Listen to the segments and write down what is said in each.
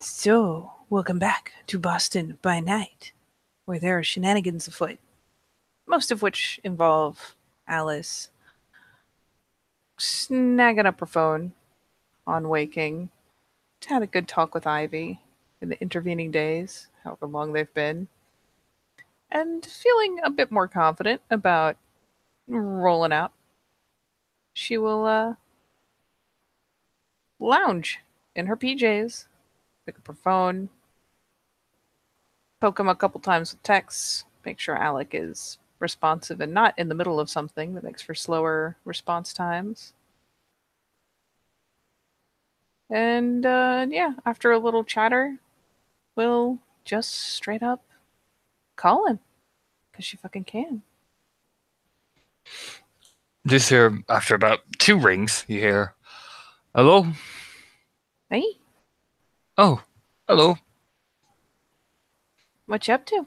So, welcome back to Boston by Night, where there are shenanigans afoot, most of which involve Alice snagging up her phone on waking, had a good talk with Ivy in the intervening days, however long they've been, and feeling a bit more confident about rolling out. She will lounge in her PJs, pick up her phone, poke him a couple times with texts, make sure Alec is responsive and not in the middle of something that makes for slower response times. And yeah, after a little chatter, we'll just straight up call him because she fucking can. This here, after about 2 rings, you hear, "Hello? Hey, Oh, hello." what you up to?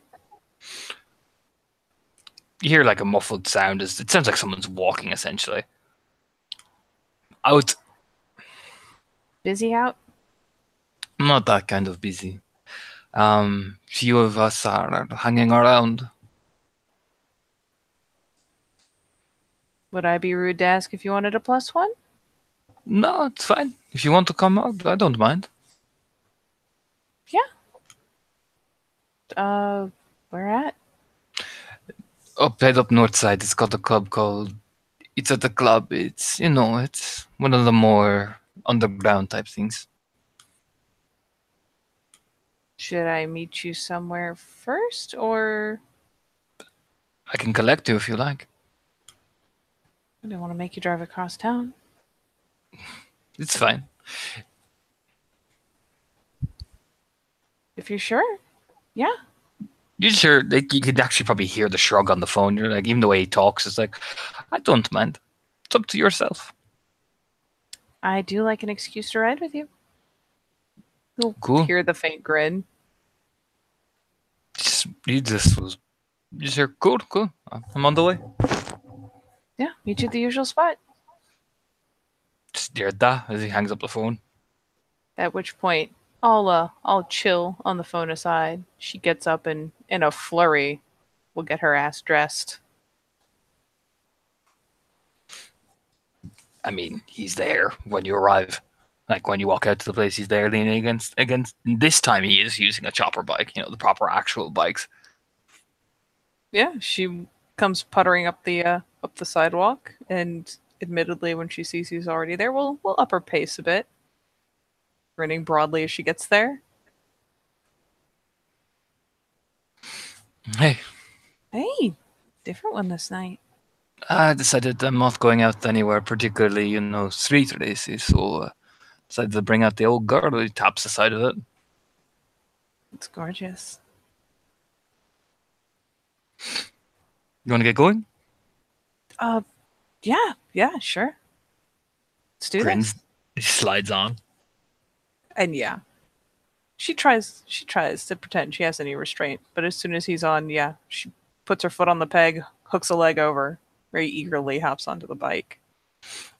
You hear like a muffled sound. It sounds like someone's walking, essentially. Out. Busy out? I'm not that kind of busy. Few of us are hanging around. Would I be rude to ask if you wanted a plus one? No, it's fine. If you want to come out, I don't mind. Yeah. Where at? Head up north side, it's got a club called. It's at the club. It's one of the more underground type things. Should I meet you somewhere first, or I can collect you if you like. I didn't want to make you drive across town? It's fine. If you're sure, yeah. You sure? Like, you could actually probably hear the shrug on the phone. You're like, even the way he talks, it's like, I don't mind. It's up to yourself. I do like an excuse to ride with you. You'll Cool. hear the faint grin. You just was. You just hear, cool, cool. I'm on the way. Yeah, meet you at the usual spot. Just hear that as he hangs up the phone. At which point, I'll chill on the phone aside. She gets up and, in a flurry, will get her ass dressed. I mean, he's there when you arrive. Like when you walk out to the place, he's there leaning against. This time, he is using a chopper bike. The proper actual bikes. Yeah, she comes puttering up the sidewalk, and admittedly, when she sees he's already there, we'll up her pace a bit, grinning broadly as she gets there. Hey, Hey, different one this night. I decided I'm not going out anywhere particularly, street racy, so decided to bring out the old girl. He taps the side of it. It's gorgeous. You want to get going? Uh, yeah, sure. Let's do Grins. this. He slides on. And yeah, she tries to pretend she has any restraint, but as soon as he's on, yeah, she puts her foot on the peg, hooks a leg over, very eagerly hops onto the bike.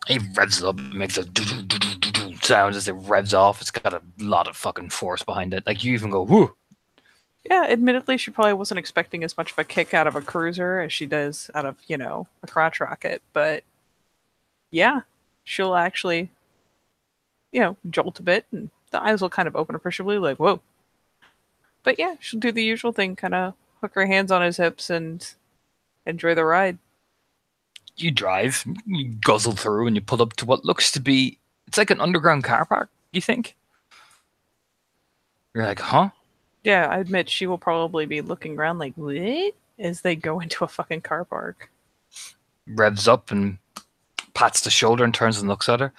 He revs up, makes a sound as it revs off. It's got a lot of fucking force behind it. Like, you even go, whoo. Yeah, admittedly, she probably wasn't expecting as much of a kick out of a cruiser as she does out of, a crotch rocket, but yeah, she'll actually, jolt a bit, and the eyes will kind of open appreciably, like, whoa. But yeah, she'll do the usual thing, kind of hook her hands on his hips and enjoy the ride. You drive, you guzzle through, and you pull up to what looks to be, it's like an underground car park, you think? You're like, huh? Yeah, I admit she will probably be looking around like, what? As they go into a fucking car park. Revs up and pats the shoulder and turns and looks at her.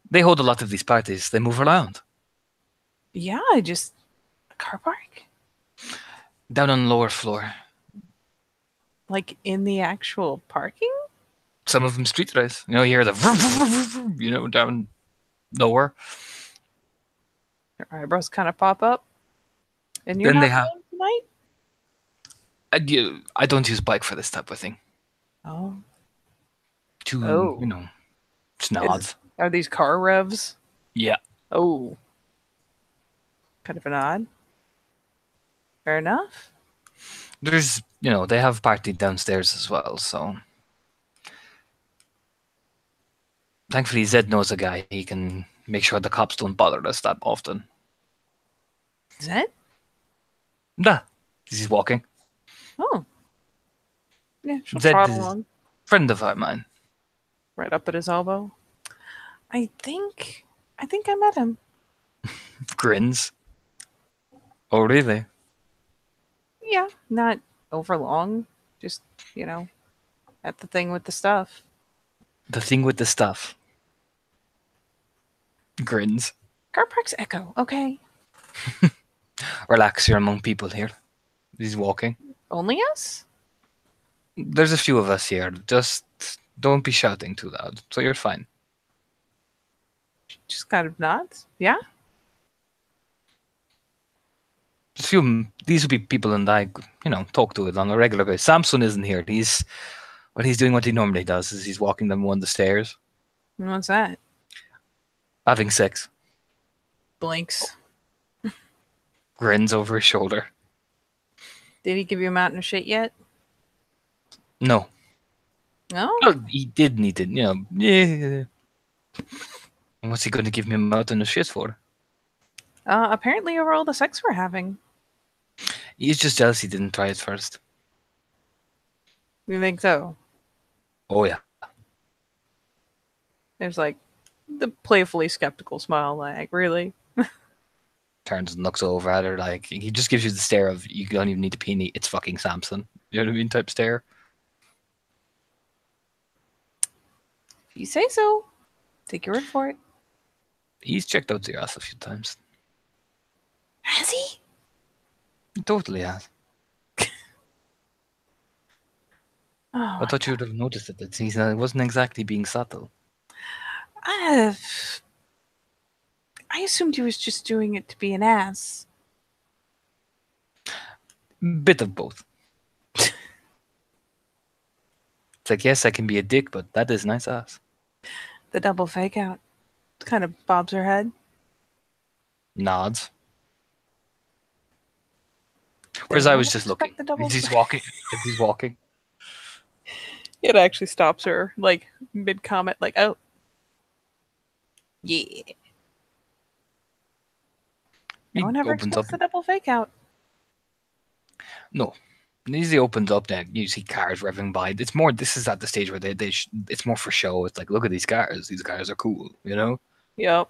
They hold a lot of these parties. They move around. Yeah, just a car park? Down on the lower floor. Like in the actual parking? Some of them street race. You hear the down lower. Her eyebrows kind of pop up. And you're Then they not have. going tonight? I don't use bike for this type of thing. Oh. Too, Oh. just nods. Are these car revs? Yeah. Oh. Kind of an odd. Fair enough. There's, they have party downstairs as well, so thankfully Zed knows a guy. He can make sure the cops don't bother us that often. Is it? Nah, he's walking. Oh. Yeah, she'll Zed trot is along. friend of mine. Right up at his elbow. I think I met him. Grins. Oh, really? Yeah. Not over long. Just, you know, at the thing with the stuff. The thing with the stuff. Grins. Car parks echo, okay. Relax, you're among people here. He's walking. Only us? There's a few of us here. Just don't be shouting too loud, so you're fine. Just kind of nods. Yeah? Just few. These would be people and I, talk to it on a regular basis. Samson isn't here. He's doing what he normally does. Is he's walking them one the stairs, What's that? having sex. Blinks. Grins over his shoulder. Did he give you a mountain of shit yet? No. No? Well, he did need it, Yeah. What's he going to give me a mountain of shit for? Apparently over all the sex we're having. He's just jealous he didn't try it first. You think so? Oh, yeah. There's like the playfully skeptical smile, like, really? Turns and looks over at her like he just gives you the stare of you don't even need to peony. It's fucking Samson. You know what I mean? Type stare. If you say so. Take your word for it. He's checked out your ass a few times. Has he? He totally has. Oh, I thought you would have noticed it. It wasn't exactly being subtle. I assumed he was just doing it to be an ass. Bit of both. It's like, yes, I can be a dick, but that is nice ass. The double fake out. Kind of bobs her head. Nods. Whereas I was just looking. He's walking. He's walking. It actually stops her, like, mid-comment, like, oh. Yeah. No one ever expects the double fake out. No. It easily opens up then. You see cars revving by. It's more, this is at the stage where it's more for show. It's like, look at these cars. These cars are cool, Yep.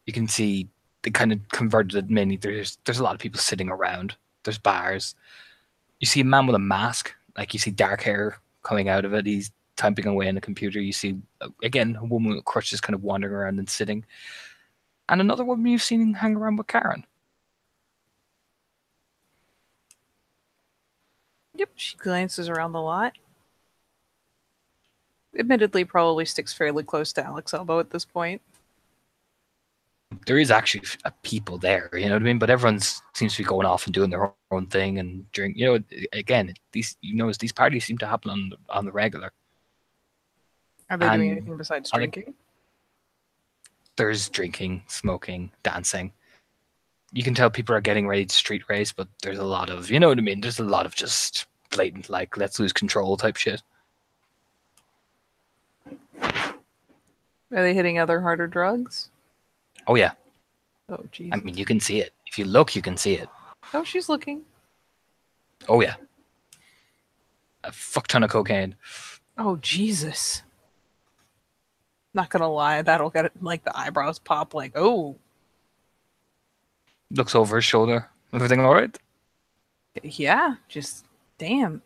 You can see they kind of converted it many. There's a lot of people sitting around. There's bars. You see a man with a mask. Like, you see dark hair coming out of it. He's typing away on the computer. You see, again, a woman with crutches kind of wandering around and sitting. And another woman you've seen hang around with Karen. Yep, she glances around the lot. Admittedly, probably sticks fairly close to Alex's elbow at this point. There is actually people there, you know what I mean? But everyone seems to be going off and doing their own thing and drink. Again, these parties seem to happen on the regular. Are they doing anything besides drinking? There's drinking, smoking, dancing. You can tell people are getting ready to street race, but there's a lot of, you know what I mean? There's a lot of just blatant, like, let's lose control type shit. Are they hitting other harder drugs? Oh, yeah. Oh, Jesus. I mean, you can see it. If you look, you can see it. Oh, she's looking. Oh, yeah. A fuck ton of cocaine. Oh, Jesus. Not gonna lie, that'll get it, like, the eyebrows pop, like, oh. Looks over his shoulder. Everything all right? Yeah, just, damn.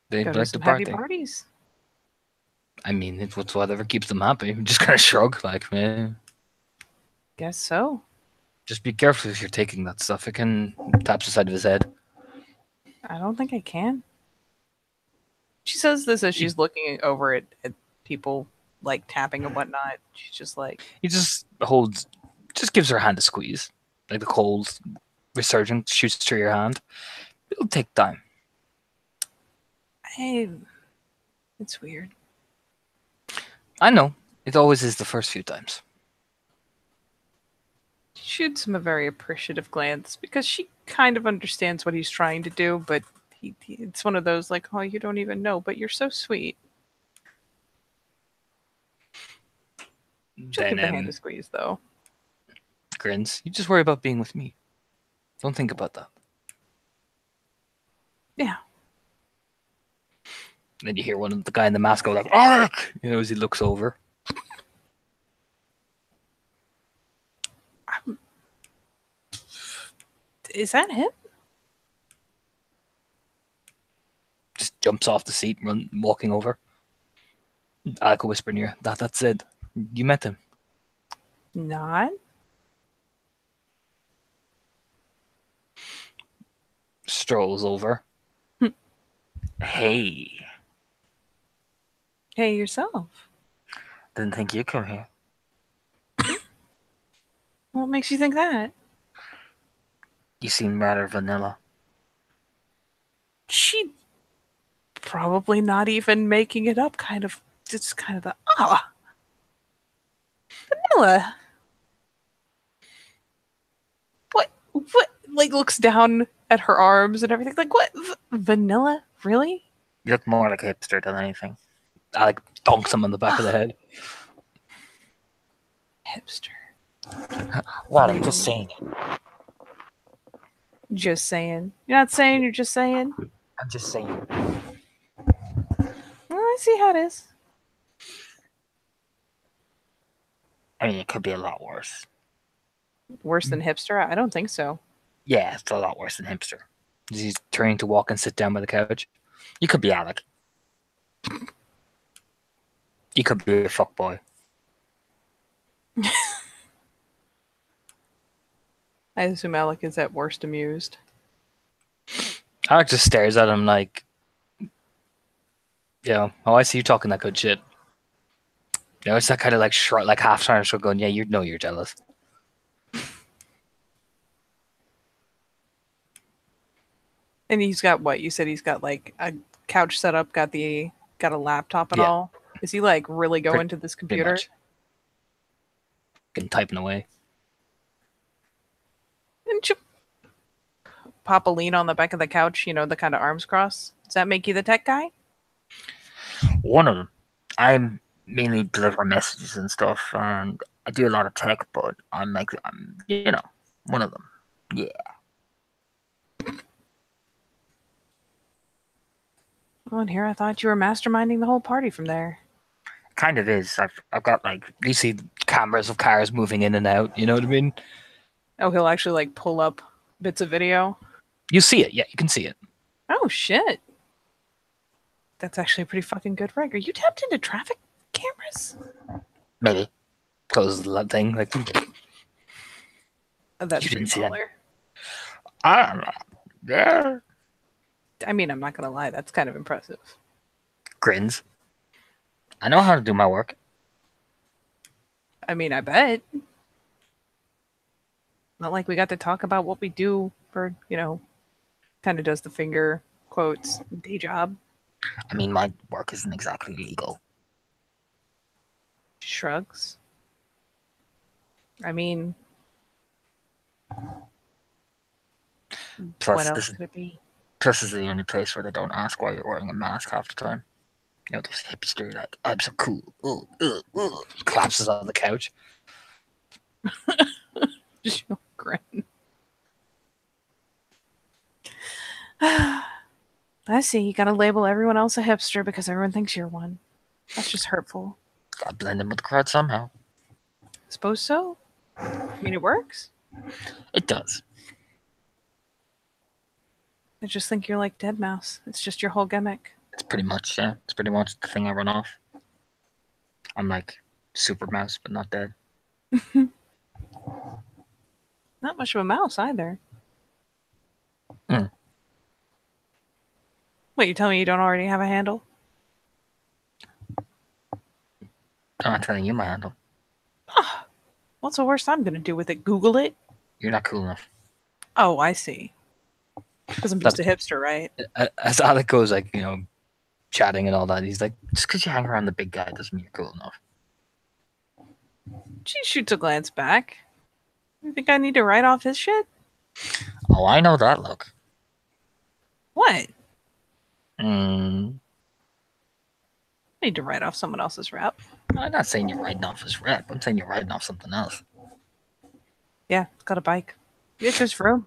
They Go like to some to heavy party. parties. I mean, it's whatever keeps them happy. Just kind of shrug, like, man. Guess so. Just be careful if you're taking that stuff. It can tap the side of his head. I don't think I can. She says this as she's looking over at people, like, tapping and whatnot. She's just like... He just gives her hand a squeeze. Like the cold resurgence shoots through your hand. It'll take time. It's weird. I know. It always is the first few times. shoots him a very appreciative glance because she kind of understands what he's trying to do, but it's one of those like, oh, you don't even know, but you're so sweet. She'll Then give the hand a squeeze, though. grins. You just worry about being with me. Don't think about that. Yeah. And then you hear one of the guy in the mask go like, "Ark!" You know, as he looks over. Is that him? Just jumps off the seat, walking over. Alec will whisper in your ear, that's it. You met him. Not. Strolls over. Hey, Hey, yourself. didn't think you'd come here. What makes you think that? You seem rather vanilla. She probably not even making it up, kind of. It's kind of the, vanilla. What, like, looks down at her arms and everything. Like, what? Vanilla? Really? You look more like a hipster than anything. Alec donks him on the back of the head. Hipster. Well, I'm just saying it. Just saying. You're not saying, you're just saying. I'm just saying. Well, I see how it is. I mean, it could be a lot worse. Worse than hipster? I don't think so. Yeah, it's a lot worse than hipster. He's turning to walk and sit down by the couch. You could be Alec. You could be a fuckboy. I assume Alec is at worst amused. Alec just stares at him like, yeah, oh, I see you talking that good shit. You know, it's that kind of like shrug, like half trying to shrug, going, yeah, you know you're jealous. And he's got what? You said he's got like a couch set up, got a laptop and Yeah. all. Is he like really going to this Pretty computer? much. Getting typing away. And pop a lean on the back of the couch, you know, the kind of arms cross. Does that make you the tech guy? One of them. I'm mainly deliver messages and stuff, and I do a lot of tech, but I'm you know, one of them. Yeah. Well, and here I thought you were masterminding the whole party from there. Kind of is. I've got like You see cameras of cars moving in and out, you know what I mean? Oh, he'll actually like pull up bits of video. You see it, yeah, you can see it. Oh shit. That's actually a pretty fucking good rig. Are you tapped into traffic cameras? maybe. Closes the thing, like, Oh, that's You pretty didn't see that. baller. I don't know. Yeah. I mean, I'm not gonna lie, that's kind of impressive. Grins. I know how to do my work. I mean, I bet. Not like we got to talk about what we do for, you know, kind of does the finger quotes day job. I mean, my work isn't exactly legal. Shrugs. I mean, Plus, what else this could it be? This is the only place where they don't ask why you're wearing a mask half the time. You know, those hipster, like, I'm so cool. collapses on the couch. She'll grin. I see. You gotta label everyone else a hipster because everyone thinks you're one. That's just hurtful. Gotta blend in with the crowd somehow. Suppose so. I mean, it works. It does. I just think you're like Dead Mouse. It's just your whole gimmick. It's pretty much the thing I run off. I'm like super mouse, but not dead. Not much of a mouse either. Mm. Wait, you tell me you don't already have a handle? I'm not telling you my handle. What's the worst I'm gonna do with it? Google it? You're not cool enough. Oh, I see. Because I'm just a hipster, right? As Alec goes, like, you know, chatting and all that, he's like, Just because you hang around the big guy doesn't mean you're cool enough. She shoots a glance back. You think I need to write off his shit? Oh, I know that look. What? Mm, I need to write off someone else's rep. I'm not saying you're writing off his rep. I'm saying you're writing off something else. Yeah, it's got a bike. It's just room.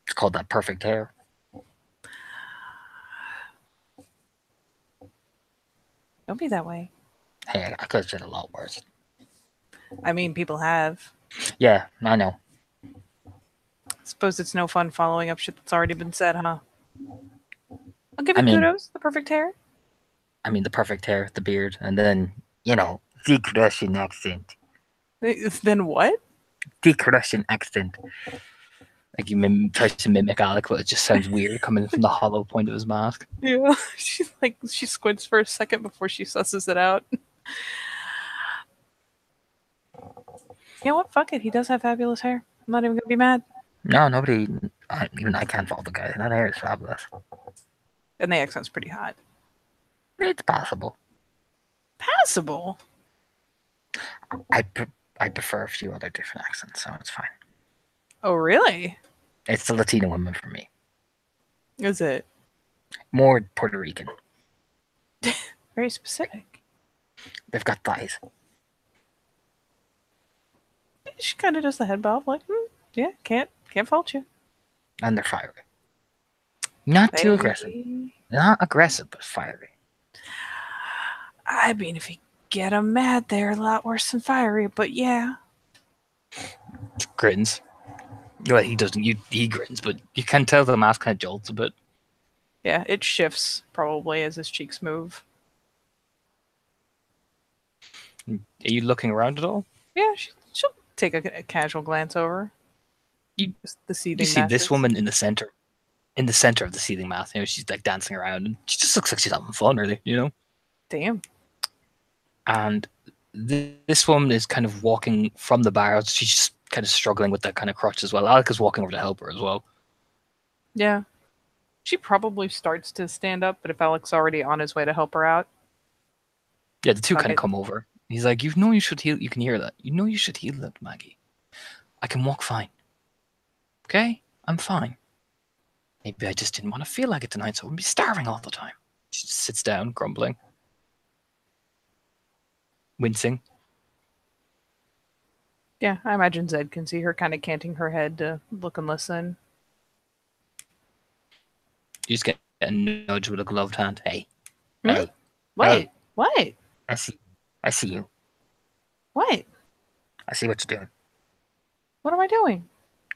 It's called that perfect hair. Don't be that way. Hey, I could have said a lot worse. I mean, people have. Yeah, I know. Suppose it's no fun following up shit that's already been said, huh? I'll give I you mean- kudos. The perfect hair. I mean, the perfect hair, the beard, and then, the Russian accent. Then what? The Russian accent. Like tries to mimic Alec, but it just sounds weird coming from the hollow point of his mask. Yeah. She squints for a second before she susses it out. You know what? Fuck it. He does have fabulous hair. I'm not even gonna be mad. No, nobody. Even I can't fault the guy. That hair is fabulous. And the accent's pretty hot. It's possible. Passable. I prefer a few other different accents, so it's fine. Oh, really? It's the Latino women for me. Is it? More Puerto Rican. Very specific. They've got thighs. She kind of does the head bob, like, yeah, can't fault you. And they're fiery. Not too aggressive. Not aggressive, but fiery. I mean, if you get them mad, they're a lot worse than fiery, but yeah. Grins. Well, he doesn't. He grins, but you can tell the mask kind of jolts a bit. Yeah, it shifts probably as his cheeks move. Are you looking around at all? Yeah, she'll take a casual glance over. Just the seething You see this masses. woman in the center of the seething mass. She's like dancing around, and she just looks like she's having fun, really. Damn. And this woman is kind of walking from the bar. She's just kind of struggling with that kind of crutch as well. Alec is walking over to help her as well. Yeah. She probably starts to stand up, but if Alec's already on his way to help her out. Yeah, the two kind Okay. of come over. He's like, you should heal. You can hear that. You should heal that, Maggie. I can walk fine. Okay? I'm fine. Maybe I just didn't want to feel like it tonight, so I wouldn't be starving all the time. She just sits down, grumbling. Wincing. Yeah, I imagine Zed can see her kind of canting her head to look and listen. You just get a nudge with a gloved hand. Hey. Hmm? Hey. What? Hey. What? I see you. What? I see what you're doing. What am I doing?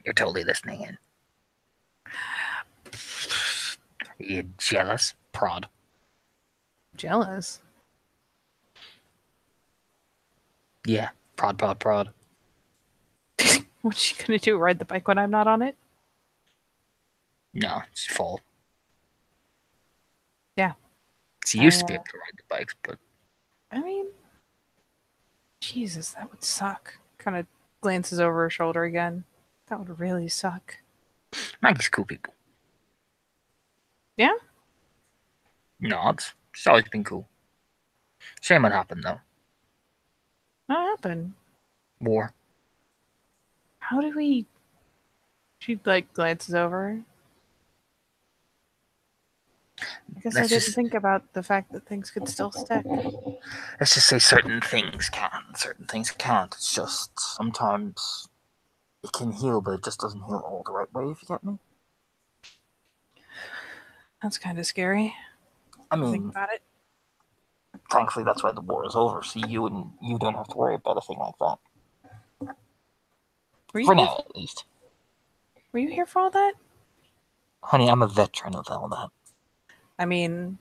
You're totally listening in. Are you jealous? Prod. Jealous. Yeah. Prod. What's she gonna do? Ride the bike when I'm not on it? No, it's full. Yeah. She used to be able to ride the bikes, but I mean, Jesus, that would suck. Kind of glances over her shoulder again. That would really suck. Maggie's cool people. Yeah? No, it's always been cool. Shame what happened though. What happened? War. How did we... She, like, glances over. I guess I Let's didn't just- think about the fact that things could still stick. Let's just say certain things can, certain things can't. It's just sometimes it can heal, but it just doesn't heal all the right way, if you get me. That's kind of scary. I Think mean, about it. thankfully that's why the war is over, so you don't have to worry about a thing like that. Were you For here, now, at least. Were you here for all that? Honey, I'm a veteran of all that. I mean,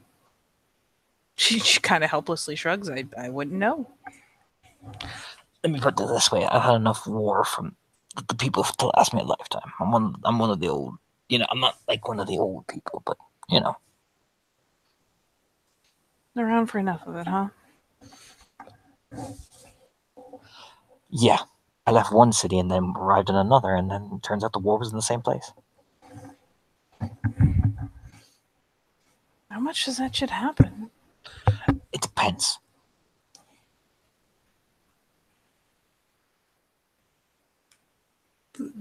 she kind of helplessly shrugs. I wouldn't know. Let me put it this way: I've had enough war from the people to last me a lifetime. I'm one of the old. I'm not like one of the old people, but Around for enough of it, huh? yeah. I left one city and then arrived in another, and then it turns out the war was in the same place. How much does that shit happen? It depends.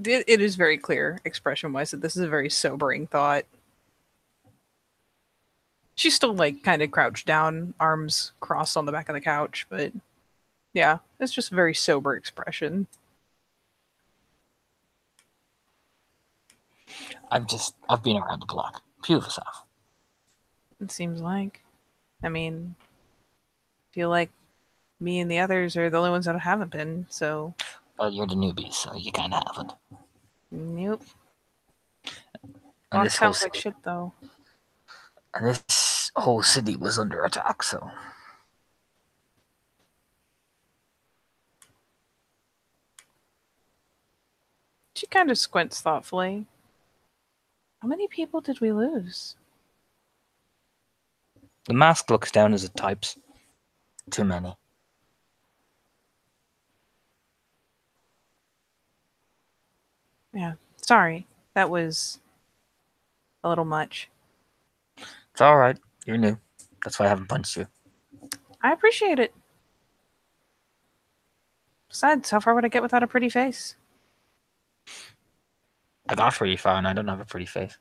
it is very clear, expression-wise, that this is a very sobering thought. She's still, like, kind of crouched down, arms crossed on the back of the couch, but yeah, it's just a very sober expression. I've been around the block. Few of us have. It seems like. I mean, feel like me and the others are the only ones that haven't been, so. Well, you're the newbies, so you kind of haven't. Nope. And Block this whole sounds like city, shit, though. and this whole city was under attack. So She kind of squints thoughtfully. How many people did we lose? The mask looks down as it types. too many. Yeah, sorry. That was a little much. It's all right. You're new. That's why I haven't punched you. I appreciate it. Besides, how far would I get without a pretty face? I got pretty far, and I don't have a pretty face.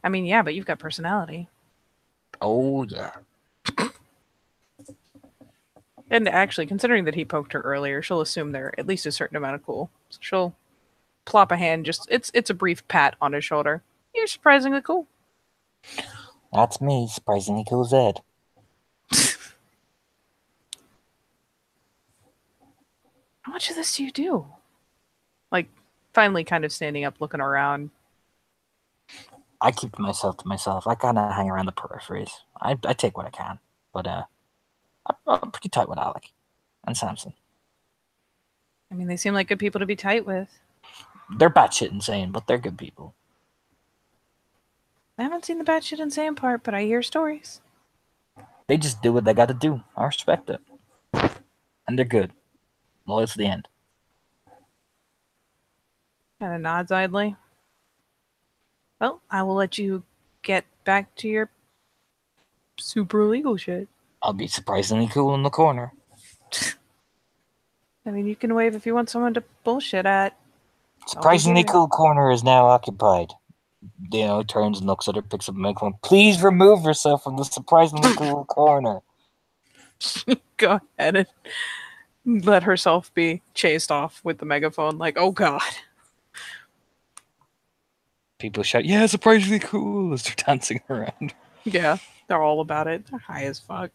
I mean, yeah, but you've got personality. Oh yeah. And actually, considering that he poked her earlier, she'll assume they're at least a certain amount of cool. So she'll plop a hand, it's a brief pat on his shoulder. You're surprisingly cool. That's me, surprisingly cool Zed. How much of this do you do? Like, finally kind of standing up, looking around. I keep myself to myself. I kind of hang around the peripheries. I take what I can, but I'm pretty tight with Alec and Samson. I mean, they seem like good people to be tight with. They're batshit insane, but they're good people. I haven't seen the batshit insane part, but I hear stories. They just do what they got to do. I respect it, and they're good. Loyal to the end. Kind of nods idly. Well, I will let you get back to your super illegal shit. I'll be surprisingly cool in the corner. I mean, you can wave if you want someone to bullshit at. Surprisingly here. cool corner is now occupied. Turns and looks at her, picks up a microphone. Please remove yourself from the surprisingly cool corner. Go ahead and let herself be chased off with the megaphone. Like, oh god. People shout, "Yeah, surprisingly cool!" as they're dancing around. Yeah, they're all about it. They're high as fuck.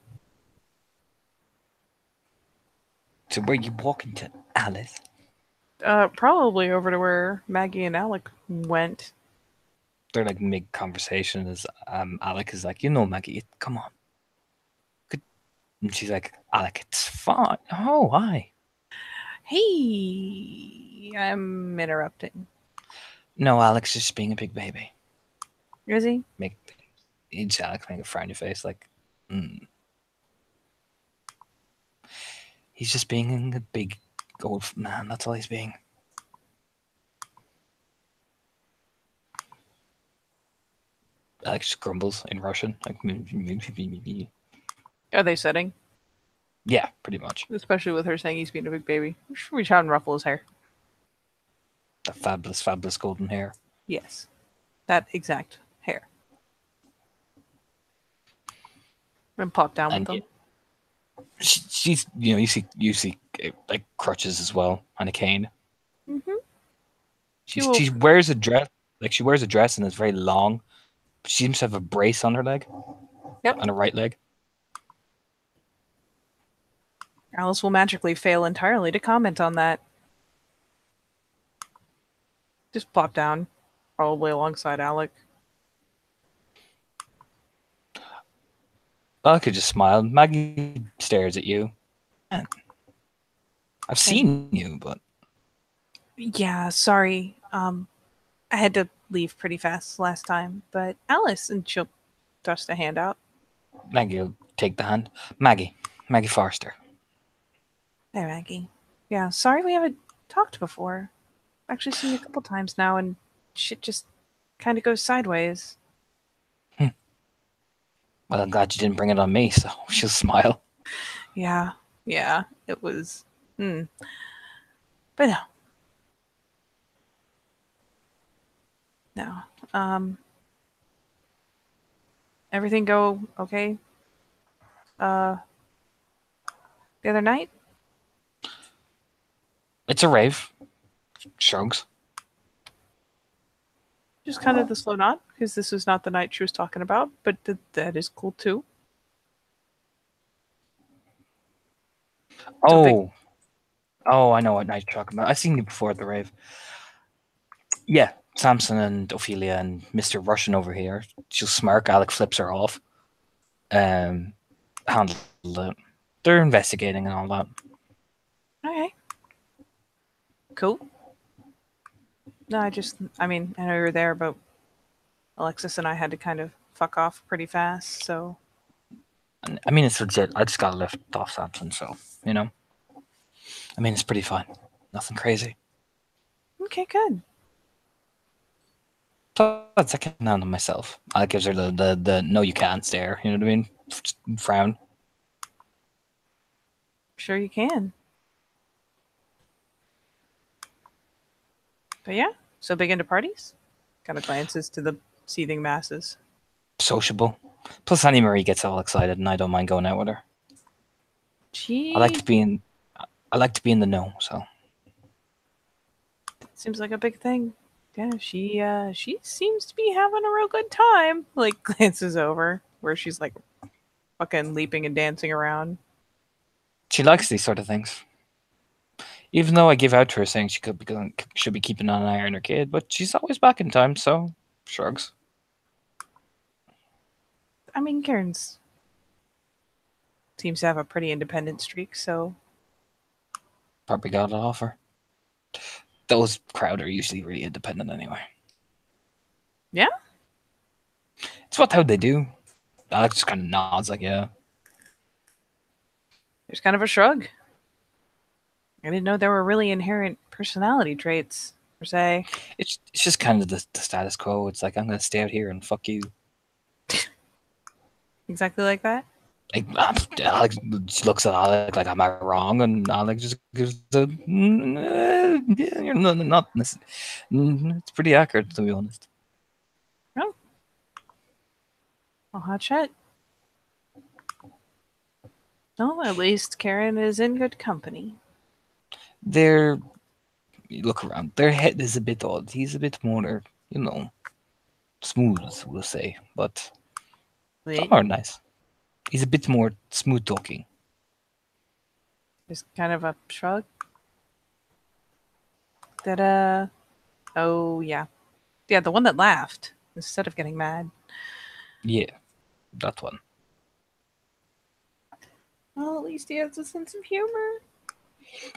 So where you walking to, Alice? Probably over to where Maggie and Alec went. They're like mid-conversation as Alec is like, Maggie, come on. And she's like, Alec, it's fine. Oh, why? Hey, I'm interrupting. No, Alex is just being a big baby. Is he? It's Alec make a frowny face like, He's just being a big old man. That's all he's being. Alex just grumbles in Russian. Like, Are they sitting? yeah, pretty much. Especially with her saying he's being a big baby. Reach out and ruffle his hair. The fabulous, fabulous golden hair. Yes. That exact hair. And pop down with them. She's, you see like crutches as well and a cane. Mm-hmm. She wears a dress. Like, she wears a dress and it's very long. But she seems to have a brace on her leg. Yep. On her right leg. Alice will magically fail entirely to comment on that. Just plop down, probably alongside Alec. Alec could just smile. Maggie stares at you. I've seen you, but Yeah, sorry. I had to leave pretty fast last time, but Alice, and she'll thrust a hand out. Maggie will take the hand. Maggie Forrester. Hey, Maggie. Yeah, sorry we haven't talked before. I've actually seen you a couple times now, and shit just kind of goes sideways. Well, I'm glad you didn't bring it on me, so she'll smile. Yeah, it was. But no. No. Everything go okay? Uh, the other night? It's a rave. Shrugs. Just kind of the slow nod, because this was not the night she was talking about, but that is cool too. Don't think. Oh, I know what night you're talking about. I've seen you before at the rave. Yeah, Samson and Ophelia and Mr. Russian over here. She'll smirk. Alec flips her off. Handle it. They're investigating and all that. Okay. Cool. No, I mean, I know you were there, but Alexis and I had to kind of fuck off pretty fast, so. And, I mean, it's legit. I just got lift off Samson, so, you know. I mean, it's pretty fine. Nothing crazy. Okay, good. Plus, I can handle myself. Alec gives her the no, you can't stare. You know what I mean? Just frown. Sure you can. But yeah, so big into parties? Kind of glances to the seething masses. Sociable. Plus, Annie Marie gets all excited, and I don't mind going out with her. Gee, I like to be in the know. So seems like a big thing. Yeah, she seems to be having a real good time. Like glances over where she's like fucking leaping and dancing around. she likes these sort of things. Even though I give out to her saying should be keeping an eye on her kid, but she's always back in time. So shrugs. I mean, Karen's seems to have a pretty independent streak, so Probably got it off her. Those crowd are usually really independent anyway. yeah. It's what how they do. Alex just kind of nods like, yeah. There's kind of a shrug. I didn't know there were really inherent personality traits, per se. It's just kind of the status quo. It's like I'm gonna stay out here and fuck you. Exactly like that? Like Alex looks at Alec like, am I wrong? And Alex just gives yeah, you're not. It's pretty accurate to be honest. Oh. Well, hot shit. Well, at least Karen is in good company. You look around. Their head is a bit odd. He's a bit more, smooth, we'll say, but Wait, oh, nice. He's a bit more smooth talking. there's kind of a shrug. That, oh, yeah. Yeah, the one that laughed instead of getting mad. Yeah, that one. Well, at least he has a sense of humor.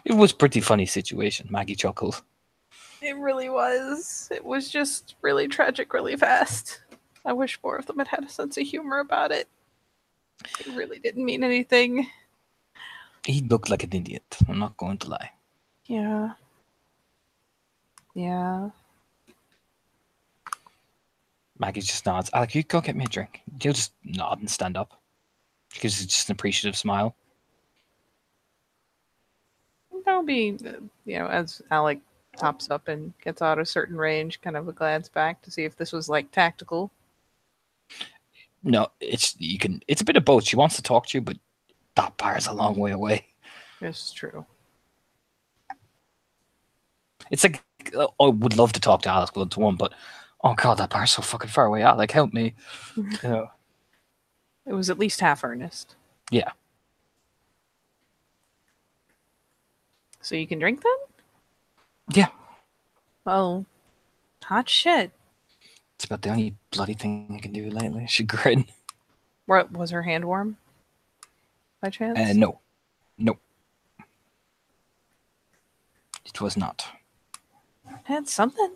It was pretty funny situation. Maggie chuckled. It really was. It was just really tragic really fast. I wish more of them had a sense of humor about it. It really didn't mean anything. He looked like an idiot. I'm not going to lie. Yeah. Yeah. Maggie just nods. Alec, you go get me a drink. He'll just nod and stand up. Because it's just an appreciative smile. That'll be, as Alec tops up and gets out a certain range, kind of a glance back to see if this was like tactical. No, it's a bit of both. She wants to talk to you, but that bar's a long way away. It's true. It's like I would love to talk to Alex one to one, but oh god, that bar's so fucking far away. Alec, help me. It was at least half earnest. Yeah. So you can drink then? Yeah. Well, hot shit. It's about the only bloody thing I can do lately. She grin. What, was her hand warm? By chance? No. Nope. It was not. Had something.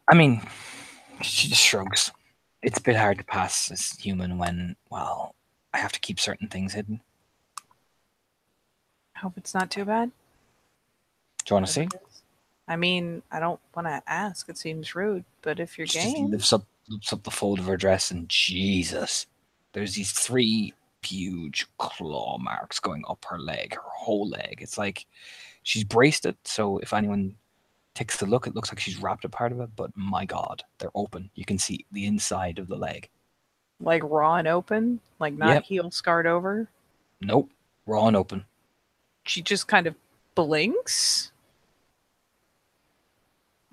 I mean, she just shrugs. It's a bit hard to pass as human when, well, I have to keep certain things hidden. I hope it's not too bad. Do you want to see? I mean, I don't want to ask. It seems rude, but if you're She just game, lifts up the fold of her dress, and Jesus, there's these 3 huge claw marks going up her leg, her whole leg. It's like she's braced it, so if anyone takes a look. It looks like she's wrapped a part of it, but my god, they're open. You can see the inside of the leg. Like raw and open, like not Yep. heel scarred over. Nope. Raw and open. She just kind of blinks.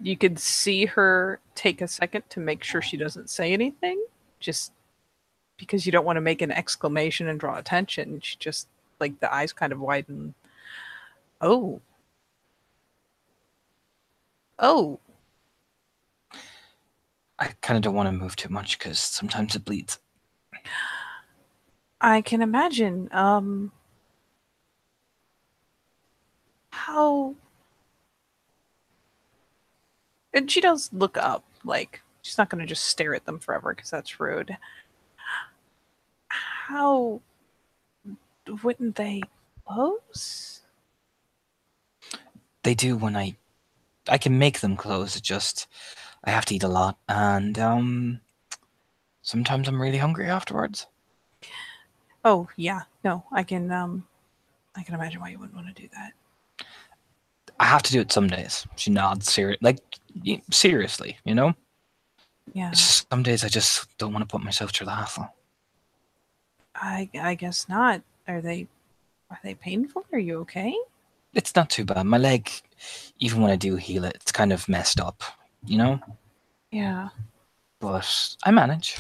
You could see her take a second to make sure she doesn't say anything, just because you don't want to make an exclamation and draw attention. She just, like, the eyes kind of widen. Oh. Oh. I kind of don't want to move too much because sometimes it bleeds. I can imagine. How. And she does look up. Like, she's not going to just stare at them forever because that's rude. How. Wouldn't they close? They do when I can make them close. It just I have to eat a lot, and sometimes I'm really hungry afterwards. Oh, yeah. No, I can imagine why you wouldn't want to do that. I have to do it some days. She nods, seriously, you know. Yeah. It's just some days I just don't want to put myself through the hassle. I guess not. Are they painful? Are you okay? It's not too bad. My leg, even when I do heal it, it's kind of messed up, you know. Yeah. But I manage.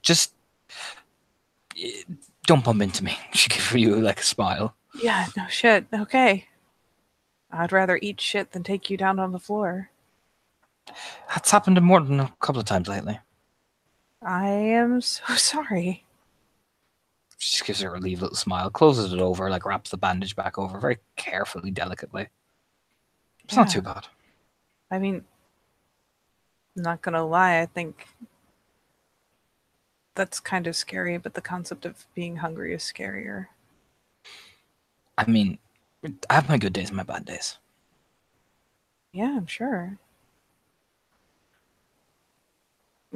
Just don't bump into me. She gives you like a smile. Yeah, no shit. Okay. I'd rather eat shit than take you down on the floor. That's happened more than a couple of times lately. I am so sorry. She just gives her a relieved little smile, closes it over, like wraps the bandage back over very carefully, delicately. It's not too bad. I mean, I'm not gonna lie, I think that's kind of scary, but the concept of being hungry is scarier. I mean, I have my good days and my bad days. Yeah, I'm sure.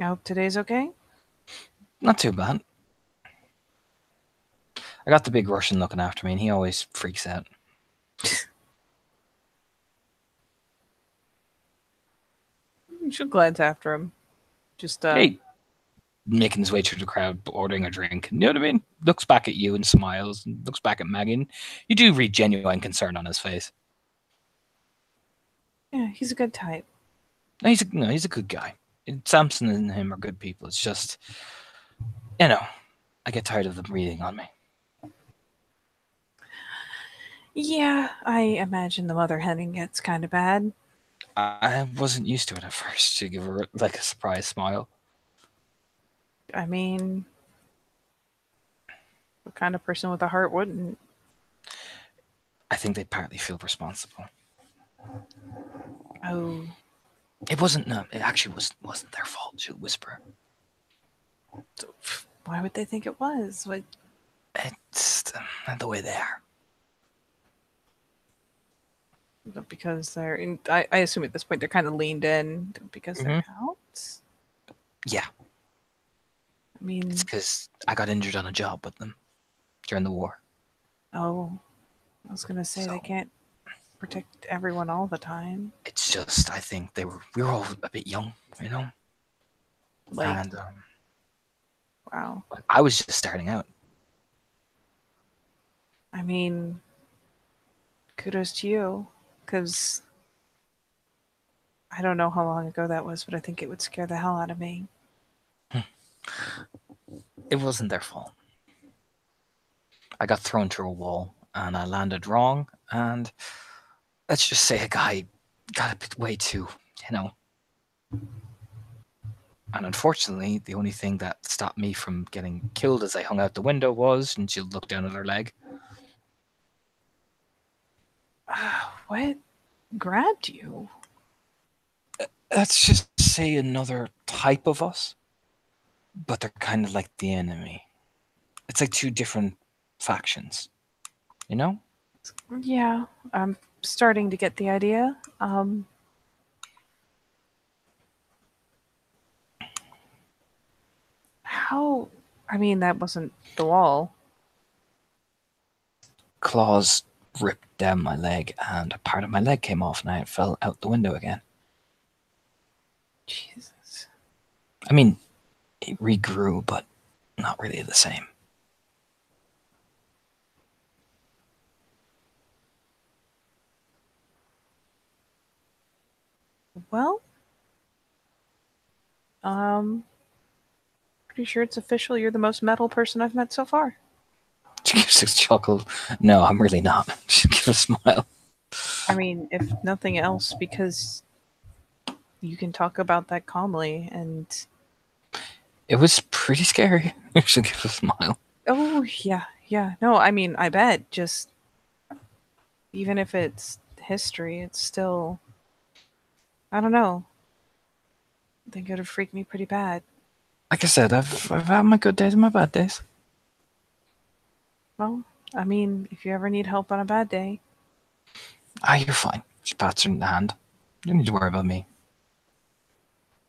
I hope today's okay. Not too bad. I got the big Russian looking after me, and he always freaks out. You should glance after him. Just Hey, making his way through the crowd, ordering a drink. You know what I mean? Looks back at you and smiles, and looks back at Maggie. And you do read genuine concern on his face. yeah, he's a good type. No, he's a good guy. Samson and him are good people. It's just, I get tired of them reading on me. Yeah, I imagine the mother henning gets kind of bad. I wasn't used to it at first. To give her like a surprise smile. I mean, what kind of person with a heart wouldn't? I think they partly feel responsible. Oh, It wasn't. No, it actually wasn't their fault. She'll whisper. why would they think it was? What? It's the way they are. Because they're in, I assume at this point they're kind of leaned in because they're out. Yeah, I mean, it's because I got injured on a job with them during the war. oh, I was gonna say they So- can't protect everyone all the time. It's just I think we were all a bit young, you know, Like, and wow. I was just starting out. I mean, kudos to you, because I don't know how long ago that was, but I think it would scare the hell out of me. It wasn't their fault. I got thrown through a wall and I landed wrong, and let's just say a guy got a bit way too, you know. And unfortunately, the only thing that stopped me from getting killed as I hung out the window was, and she'll look down at her leg. What grabbed you? Let's just say another type of us, but they're kind of like the enemy. It's like two different factions, you know? Yeah, I'm starting to get the idea. How? I mean, that wasn't the wall. Claws ripped down my leg, and a part of my leg came off, and I fell out the window again. Jesus. I mean, it regrew, but not really the same. Well, pretty sure it's official. You're the most metal person I've met so far. She gives a chuckle. No, I'm really not. She gives a smile. I mean, if nothing else, because you can talk about that calmly and. It was pretty scary. She gives a smile. Oh, yeah, yeah. No, I mean, I bet. Just. Even if it's history, it's still. I don't know. I think it would have freaked me pretty bad. Like I said, I've had my good days and my bad days. Well, I mean, if you ever need help on a bad day. Ah, you're fine. She pats her in the hand. You don't need to worry about me.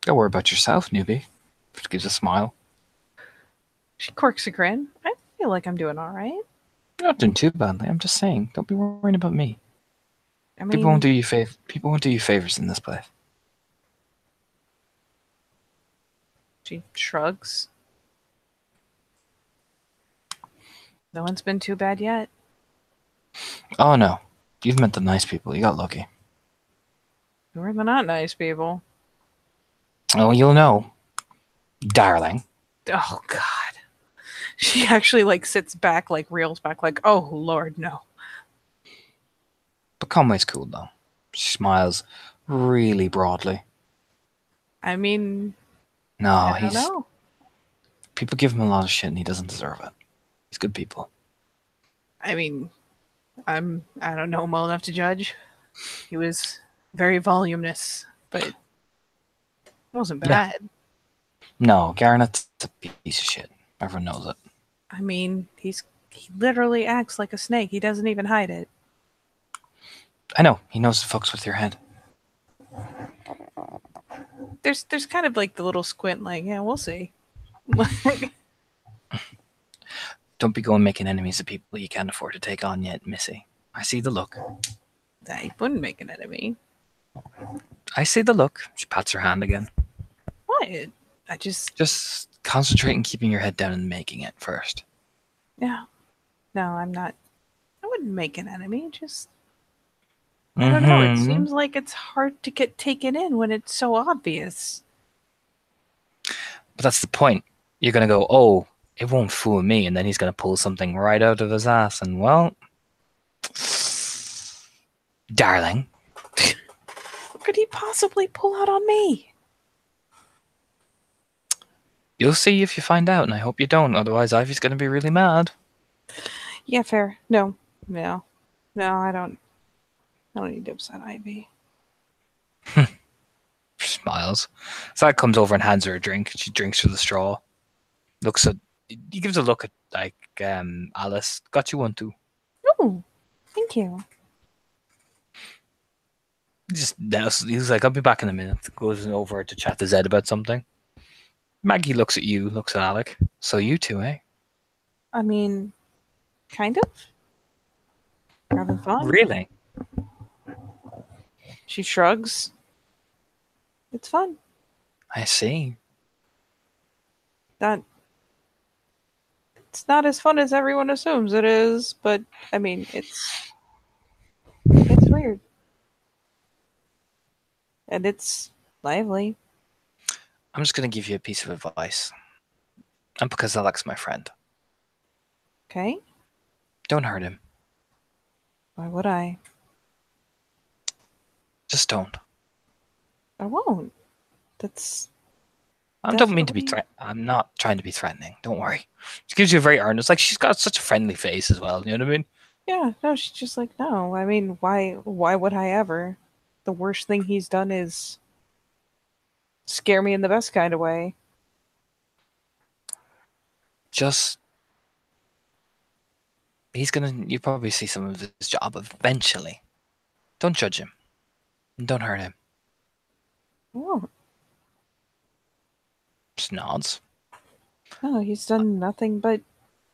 Don't worry about yourself, newbie. She gives a smile. She quirks a grin. I feel like I'm doing all right. You're not doing too badly. I'm just saying, don't be worrying about me. I People won't mean, do you People won't do you favors in this place. she shrugs. No one's been too bad yet. Oh no, you've met the nice people. You got lucky. Who are the not nice people? Oh, you'll know, darling. Oh, God. She actually, like, sits back, like, reels back, like, oh, Lord, no. But Conway's cool though. She smiles really broadly. I mean, No, I don't know. people give him a lot of shit and he doesn't deserve it. He's good people. I mean, I don't know him well enough to judge. He was very voluminous, but it wasn't Yeah. bad. No, Garnet's a piece of shit. Everyone knows it. I mean, he literally acts like a snake. He doesn't even hide it. I know, he knows the fucks with your head. There's kind of like the little squint, like, yeah, we'll see. Don't be going making enemies of people you can't afford to take on yet, Missy. I see the look. I wouldn't make an enemy. I see the look. She pats her hand again. What? I Just concentrate on keeping your head down and making it first. yeah. No, I'm not. I wouldn't make an enemy. Just I don't know. It seems like it's hard to get taken in when it's so obvious. But that's the point. You're going to go, oh, it won't fool me. And then he's going to pull something right out of his ass. And, well, darling. What could he possibly pull out on me? You'll see if you find out. And I hope you don't. Otherwise, Ivy's going to be really mad. Yeah, fair. No, I don't need to upset Ivy. She smiles. Zach comes over and hands her a drink. She drinks through the straw. He gives a look at, like, Alice. Got you one too. Oh, thank you. He's like, I'll be back in a minute. Goes over to chat to Zed about something. Maggie looks at you, looks at Alec. So you two, eh? I mean, kind of. We're having fun. Really? She shrugs. It's fun. I see. It's not as fun as everyone assumes it is, but I mean, it's weird. And it's lively. I'm just going to give you a piece of advice. And because Alec's my friend. Okay? Don't hurt him. Why would I? Just don't. I won't. I don't mean to be I'm not trying to be threatening. Don't worry. She gives you a very earnest, like she's got such a friendly face as well. You know what I mean? Yeah, no, she's just like, no. I mean, why would I ever? The worst thing he's done is scare me in the best kind of way. Just you probably see some of his job eventually. Don't judge him. And don't hurt him. Oh, Just nods. no, he's done nothing but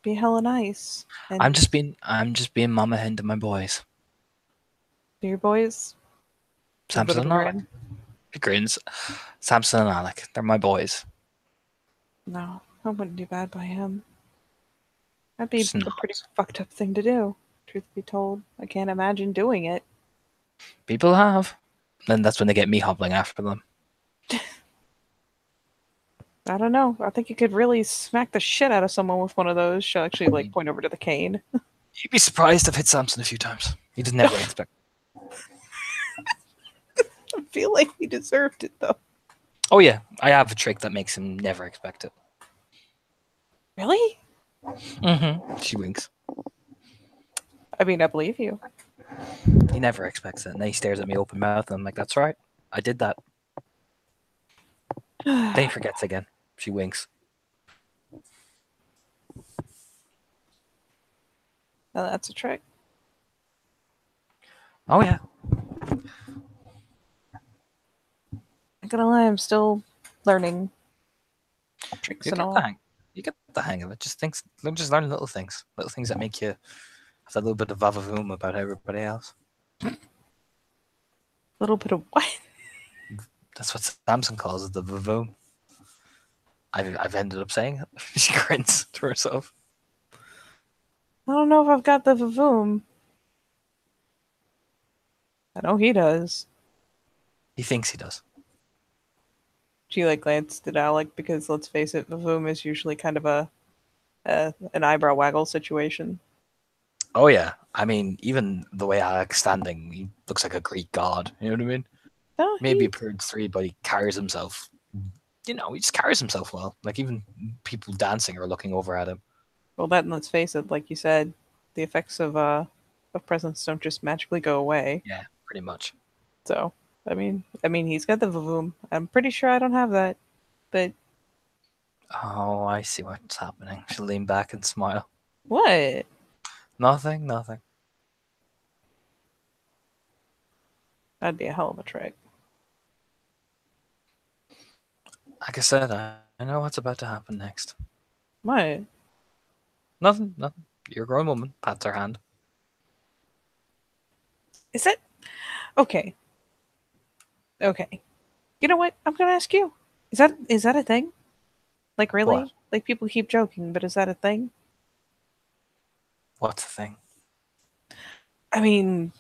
be hella nice. And I'm just being mama hen to my boys. to your boys. A little bit of Samson a and Alec. grin. He grins. Samson and Alec. They're my boys. No, I wouldn't do bad by him. That'd be Just a pretty nods. fucked up thing to do. Truth be told, I can't imagine doing it. People have. Then that's when they get me hobbling after them. I don't know. I think you could really smack the shit out of someone with one of those. She'll actually like point over to the cane. You'd be surprised I've hit Samson a few times. He does never expect. I feel like he deserved it though. Oh yeah, I have a trick that makes him never expect it. Really? She winks. I mean, I believe you. He never expects it, and then he stares at me open mouth, and I'm like, "That's right, I did that." Then he forgets again. She winks. Now that's a trick. Oh yeah. I'm gonna lie, I'm still learning tricks You and get all. the hang. You get the hang of it. Just learn little things that make you have that little bit of vavavoom about everybody else. A little bit of what? That's what Samson calls it, the vavoom. I've ended up saying it. She grins to herself. I don't know if I've got the vavoom. I know he does. He thinks he does. She like glanced at Alec because let's face it, vavoom is usually kind of an eyebrow waggle situation. Oh yeah. I mean, even the way Alec's standing, he looks like a Greek god. You know what I mean? No, Maybe appeared 3, but he carries himself. He just carries himself well. Like even people dancing are looking over at him. well, that and let's face it, like you said, the effects of presence don't just magically go away. Yeah, pretty much. So, I mean, he's got the vavoom. I'm pretty sure I don't have that, but Oh, I see what's happening. She'll lean back and smile. what? Nothing. That'd be a hell of a trick. Like I said, I know what's about to happen next. What? Nothing. You're a grown woman. Pats her hand. Is it? Okay. Okay. You know what? I'm gonna ask you. Is that a thing? Like really? What? Like people keep joking, but is that a thing? What's the thing? I mean,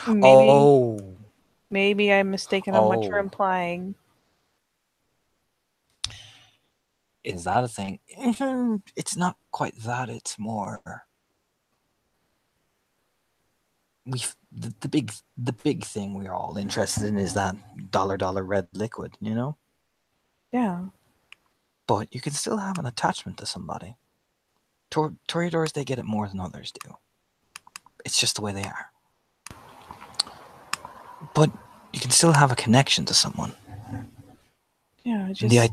maybe Oh. maybe I'm mistaken on what you're Oh. implying. Is that a thing? It's not quite that. It's more. The big thing we're all interested in is that dollar red liquid, you know? Yeah. But you can still have an attachment to somebody. Toreadors, they get it more than others do. It's just the way they are. But you can still have a connection to someone. Yeah, And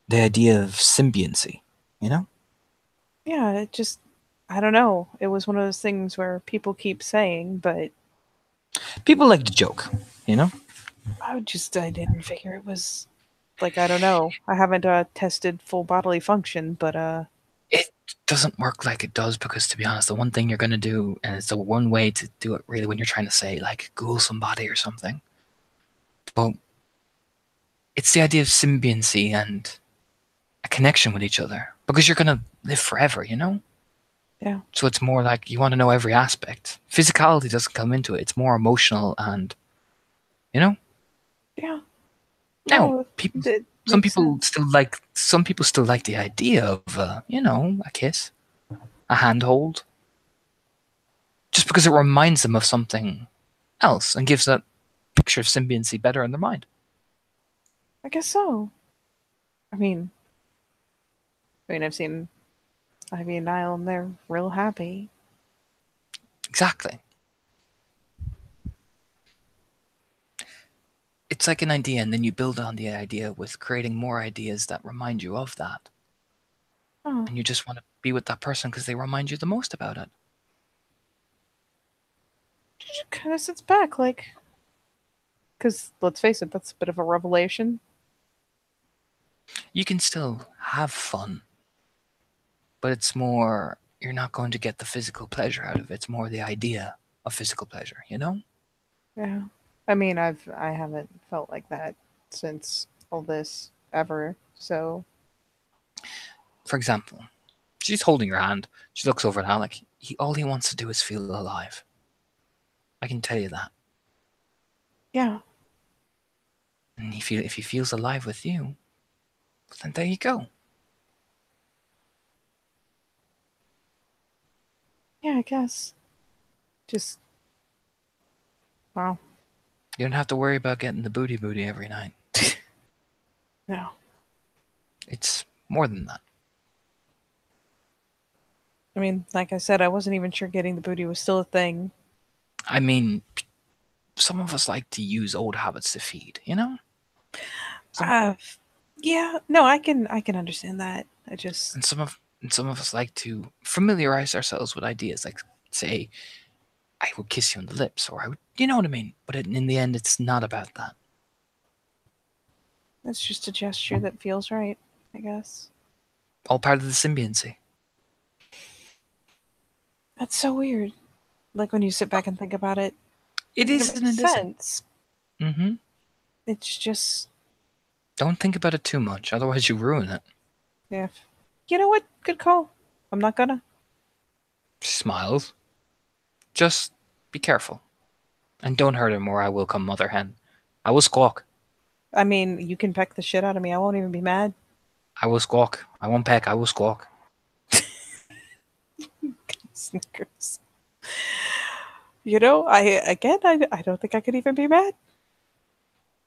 the idea of symbioncy, you know? yeah, I don't know. It was one of those things where people keep saying, but People like to joke, you know? I didn't figure it was like, I don't know. I haven't tested full bodily function, but It doesn't work like it does because, to be honest, the one thing you're going to do, and it's the one way to do it really when you're trying to say, like, ghoul somebody or something. But it's the idea of symbioncy and a connection with each other because you're going to live forever, you know? yeah. So it's more like you want to know every aspect. Physicality doesn't come into it. It's more emotional and, you know? Yeah. Now, No, people, it some makes people sense. still like the idea of, a kiss, a handhold, just because it reminds them of something else and gives that picture of symbioncy better in their mind. I guess so. I mean, I've seen Ivy and Niall and they're real happy. Exactly. It's like an idea, and then you build on the idea with creating more ideas that remind you of that. Oh, And you just want to be with that person because they remind you the most about it. it kind of sits back, like, because let's face it, that's a bit of a revelation. You can still have fun. But it's more, you're not going to get the physical pleasure out of it. It's more the idea of physical pleasure, you know? Yeah. I mean, I haven't felt like that since all this ever. So, For example, she's holding your hand. She looks over at Hal like, all he wants to do is feel alive. I can tell you that. yeah. And if he feels alive with you, then there you go. Yeah, I guess. Just wow. You don't have to worry about getting the booty every night. No. It's more than that. I mean, like I said, I wasn't even sure getting the booty was still a thing. I mean, some of us like to use old habits to feed, you know? Uh, yeah, no, I can understand that. I just And some of us like to familiarize ourselves with ideas, like say, I would kiss you on the lips, or I would, you know what I mean? But in the end, it's not about that. it's just a gesture that feels right, I guess. All part of the symbioncy. That's so weird. Like when you sit back and think about it, It it is and makes it isn't. sense. Mm-hmm. It's just Don't think about it too much, otherwise you ruin it. yeah. You know what? Good call. I'm not gonna. She smiles. Just be careful. And don't hurt him or I will come mother hen. I will squawk. I mean, you can peck the shit out of me. I won't even be mad. I will squawk. I won't peck, I will squawk. Snickers. You know, I don't think I could even be mad.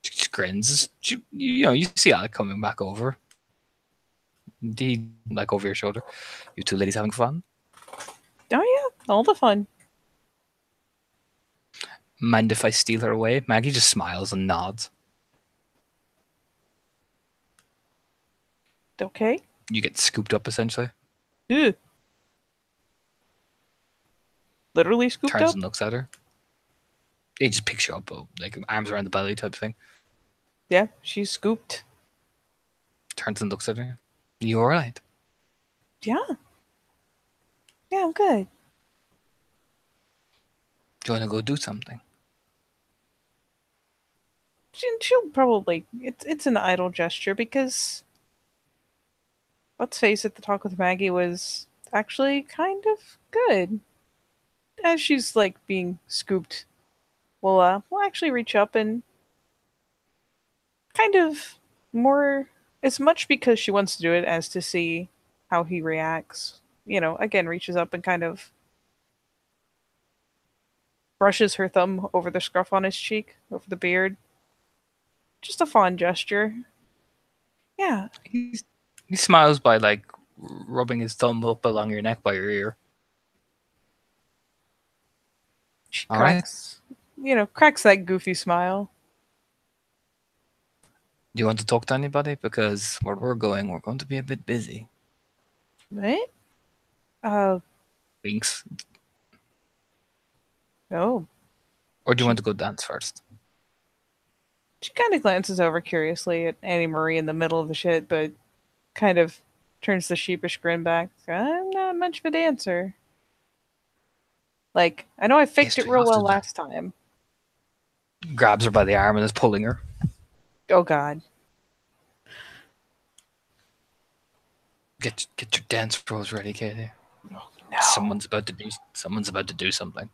She grins. You see Alec coming back over. He, like, over your shoulder. You two ladies having fun? Oh yeah, all the fun. Mind if I steal her away? Maggie just smiles and nods. Okay. You get scooped up, essentially. Ugh. Literally scooped Turns up. and looks at her. He just picks you up, like arms around the belly type thing. Yeah, she's scooped. Turns and looks at her. You alright? Yeah. Yeah, I'm good. Do you want to go do something? She'll probably. It's an idle gesture because let's face it, the talk with Maggie was actually kind of good. As she's like being scooped, we'll actually reach up and kind of more as much because she wants to do it as to see how he reacts. You know, again, reaches up and kind of brushes her thumb over the scruff on his cheek, over the beard. Just a fond gesture. Yeah. He smiles by, like, rubbing his thumb up along your neck by your ear. She All right. cracks that goofy smile. Do you want to talk to anybody? Because where we're going to be a bit busy. What? Uh, Winks. no. Or do you She want to go dance first? She kind of glances over curiously at Annie Marie in the middle of the shit, but kind of turns the sheepish grin back. I'm not much of a dancer. Like, I know I faked Yes, it we real have well to last time. Grabs her by the arm and is pulling her. Oh god. Get your dance rolls ready, Katie. No. Someone's about to do something.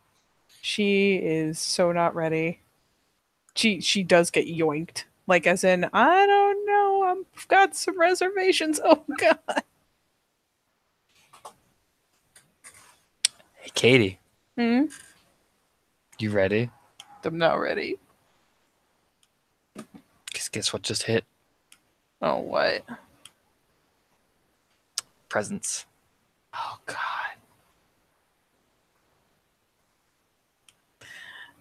She is so not ready. She does get yoinked. Like as in, I don't know, I've got some reservations. Oh god. Hey, Katie, Hmm? you ready? I'm not ready. Guess what just hit? Oh what? Presents. Oh god.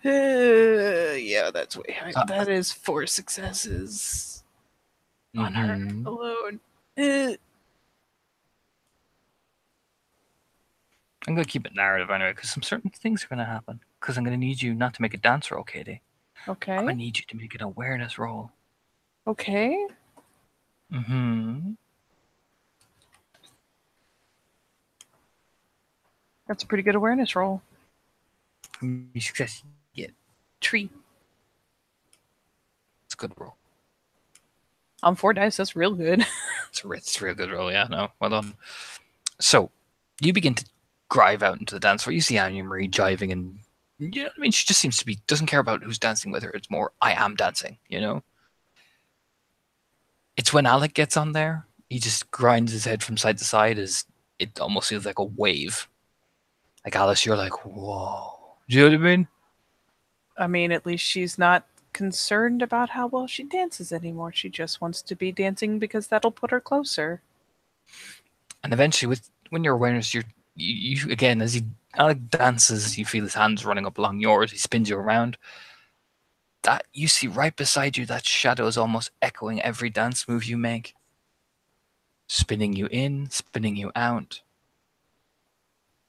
Yeah, that's way high. That is 4 successes on her alone. I'm gonna keep it narrative anyway, because some certain things are gonna happen. Because I'm gonna need you not to make a dance roll, Katie. I'm Okay. gonna need you to make an awareness roll. Okay. Mm-hmm. That's a pretty good awareness roll. You success. Yeah, Tree. it's a good roll. On 4 dice, that's real good. It's a real good roll. Yeah, no, well done. So you begin to drive out into the dance floor. You see Annie Marie jiving, and you know what I mean. She just seems to be doesn't care about who's dancing with her. It's more I am dancing. You know. It's when Alec gets on there. He just grinds his head from side to side as it almost feels like a wave. Like Alice, you're like, whoa. Do you know what I mean? I mean, at least she's not concerned about how well she dances anymore. She just wants to be dancing because that'll put her closer. And eventually, when your awareness, you again as he Alec dances, you feel his hands running up along yours. He spins you around. That you see right beside you, that shadow is almost echoing every dance move you make, spinning you in, spinning you out.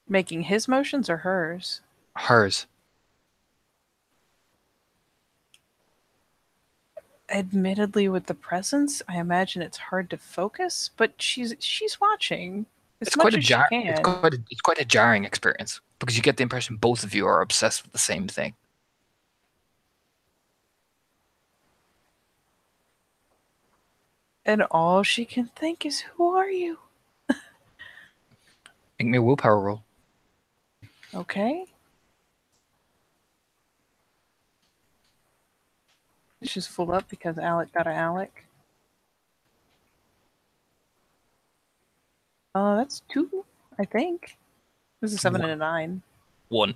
Making his motions or hers? Hers. Admittedly, with the presence, I imagine it's hard to focus, but she's watching as much as she can. It's quite a jarring experience because you get the impression both of you are obsessed with the same thing. And all she can think is, "Who are you?" Make me a willpower roll. Okay. It's just full up because Alec got an Alec. That's 2, I think. This is a 7 and a 9. 1.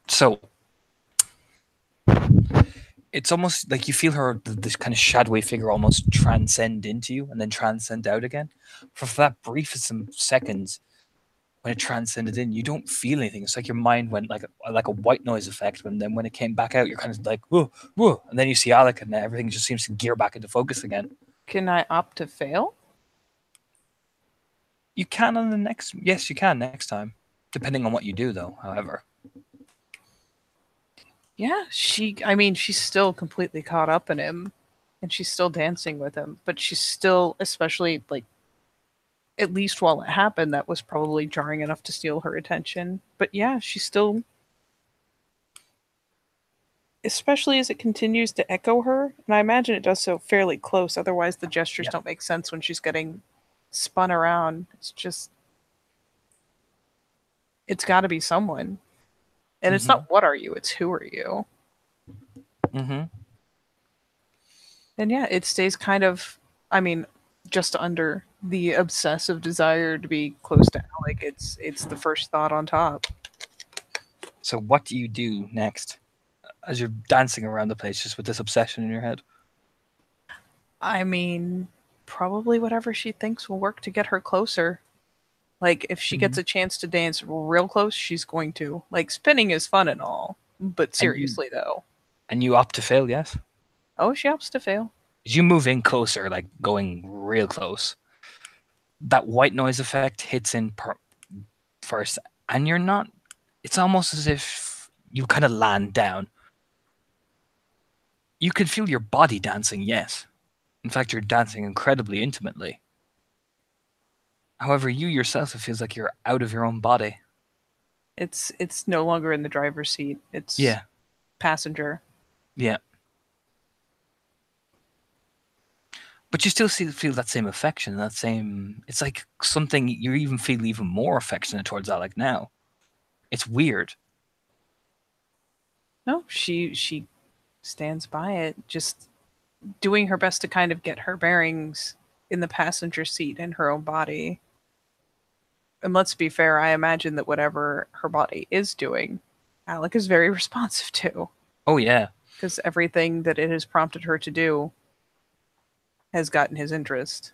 So it's almost like you feel her, this kind of shadowy figure, almost transcend into you and then transcend out again. For that brief some seconds, when it transcended in, you don't feel anything. It's like your mind went like a white noise effect. And then when it came back out, you're kind of like whoa, whoa, and then you see Alec, and everything just seems to gear back into focus again. Can I opt to fail? You can on the next. Yes, you can next time, depending on what you do, though. However. Yeah, she's still completely caught up in him, and she's still dancing with him, but she's still, especially, like, at least while it happened, that was probably jarring enough to steal her attention. But yeah, she's still, especially as it continues to echo her, and I imagine it does so fairly close, otherwise the gestures don't make sense when she's getting spun around. It's got to be someone. And it's not what are you, it's who are you. Mm-hmm. And yeah, it stays kind of, I mean, just under the obsessive desire to be close to Alec. It's the first thought on top. So what do you do next as you're dancing around the place just with this obsession in your head? I mean, probably whatever she thinks will work to get her closer. Like, if she gets a chance to dance real close, she's going to. Like, spinning is fun and all, but seriously, though. And you opt to fail, yes? Oh, she opts to fail. As you move in closer, like going real close, that white noise effect hits in first, and you're not. It's almost as if you kind of land down. You can feel your body dancing, yes. In fact, you're dancing incredibly intimately. However, you yourself, it feels like you're out of your own body. It's no longer in the driver's seat. It's passenger. Yeah. But you still feel that same affection, that same. It's like something you even feel even more affectionate towards Alec now. It's weird. No, she stands by it, just doing her best to kind of get her bearings in the passenger seat in her own body. And let's be fair, I imagine that whatever her body is doing, Alec is very responsive to. Oh, yeah. Because everything that it has prompted her to do has gotten his interest.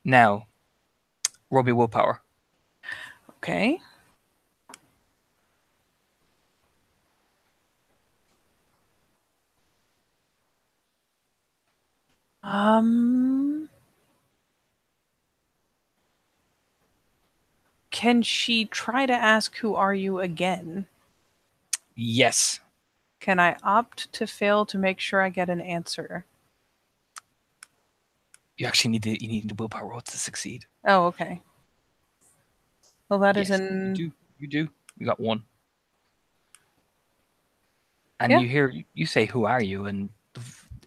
Now, Robbie Willpower. Okay. Can she try to ask who are you again? Yes. Can I opt to fail to make sure I get an answer? You actually need the willpower roll to succeed. Oh, okay. Well, that is Yes, an you do. You do. You got one. And Yeah. you say, "Who are you?" And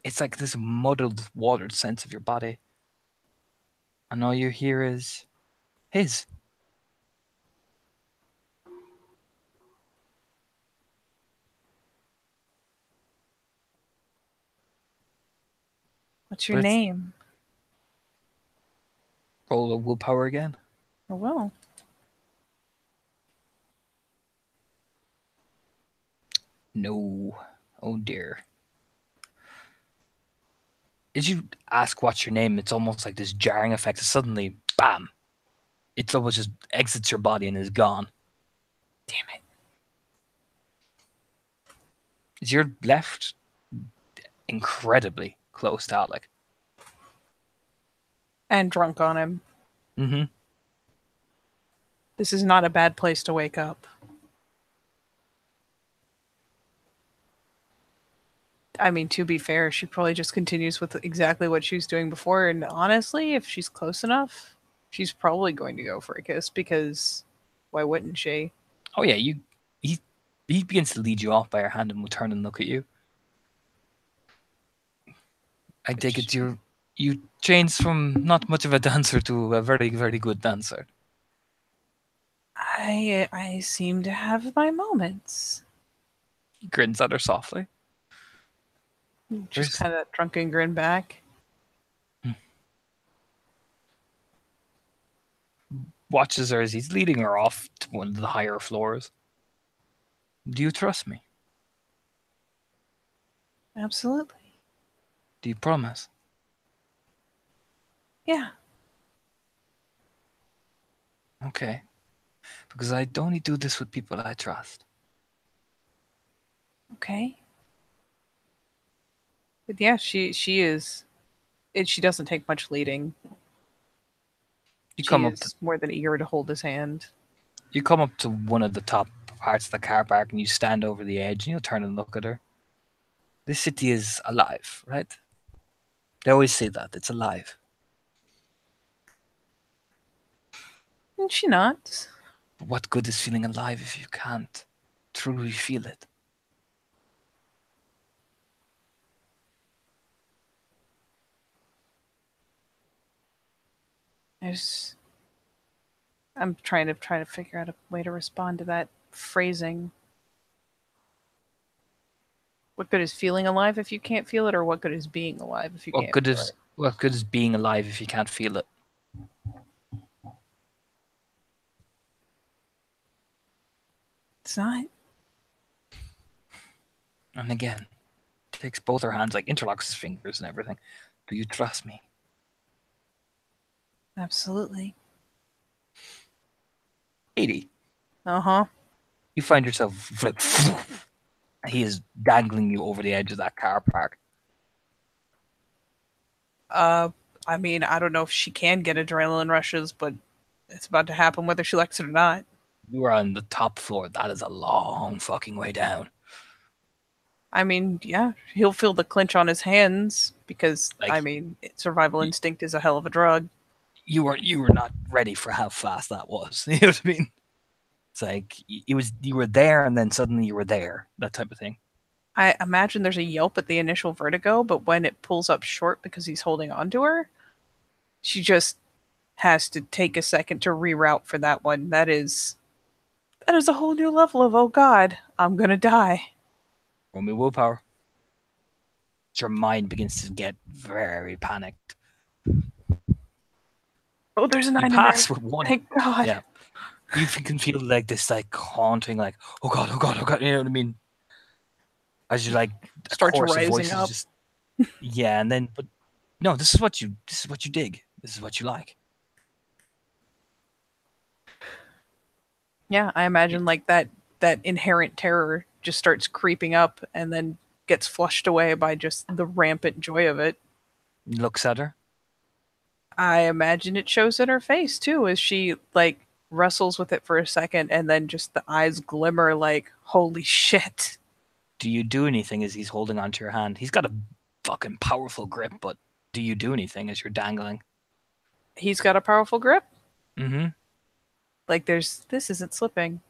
it's like this muddled, watered sense of your body. And all you hear is his. What's your But it's name? roll of willpower again. Oh, well. No. Oh dear. As you ask what's your name, it's almost like this jarring effect. Suddenly, bam! It almost just exits your body and is gone. Damn it. As you're left incredibly close to Alec. And drunk on him. Mm-hmm. This is not a bad place to wake up. I mean, to be fair, she probably just continues with exactly what she was doing before. And honestly, if she's close enough, she's probably going to go for a kiss because why wouldn't she? Oh yeah, he he begins to lead you off by your hand and will turn and look at you. I take it you changed from not much of a dancer to a very, very good dancer. I seem to have my moments. He grins at her softly. Just There's kind of that drunken grin back. watches her as he's leading her off to one of the higher floors. Do you trust me? Absolutely. Do you promise? Yeah. Okay. Because I only do this with people I trust. Okay. But yeah, she is. She doesn't take much leading. You She come up to is more than eager to hold his hand. you come up to one of the top parts of the car park and you stand over the edge and you turn and look at her. This city is alive, right? They always say that. It's alive. And she nods. But what good is feeling alive if you can't truly feel it? There's. I'm trying to figure out a way to respond to that phrasing. What good is feeling alive if you can't feel it, or what good is being alive if you can't feel it? What good is being alive if you can't feel it? It's not. And again, takes both her hands, like interlocks his fingers and everything. Do you trust me? Absolutely. 80. Uh-huh. You find yourself like he is dangling you over the edge of that car park. Uh, I mean, I don't know if she can get adrenaline rushes, but it's about to happen whether she likes it or not. You are on the top floor. That is a long fucking way down. I mean, yeah, he'll feel the clench on his hands because, Like I mean, survival instinct is a hell of a drug. you were not ready for how fast that was. You know what I mean? It's like you were there and then suddenly you were there. That type of thing. I imagine there's a yelp at the initial vertigo, but when it pulls up short because he's holding on to her, she just has to take a second to reroute for that one. That is a whole new level of oh god, I'm gonna die. Roll me willpower. Your mind begins to get very panicked. Oh, there's a You 9 in there. pass with one. Thank God. Yeah. You can feel like this like haunting, like, oh god, oh god, oh god, you know what I mean? As you like a Starts chorus of rising voices up. just yeah, and then but no, this is what you dig. This is what you like. Yeah, I imagine like that inherent terror just starts creeping up and then gets flushed away by just the rampant joy of it. Looks at her. I imagine it shows in her face too as she like wrestles with it for a second and then just the eyes glimmer like holy shit. Do you do anything as he's holding onto your hand? He's got a fucking powerful grip, but do you do anything as you're dangling? He's got a powerful grip. Mm-hmm. Like this isn't slipping.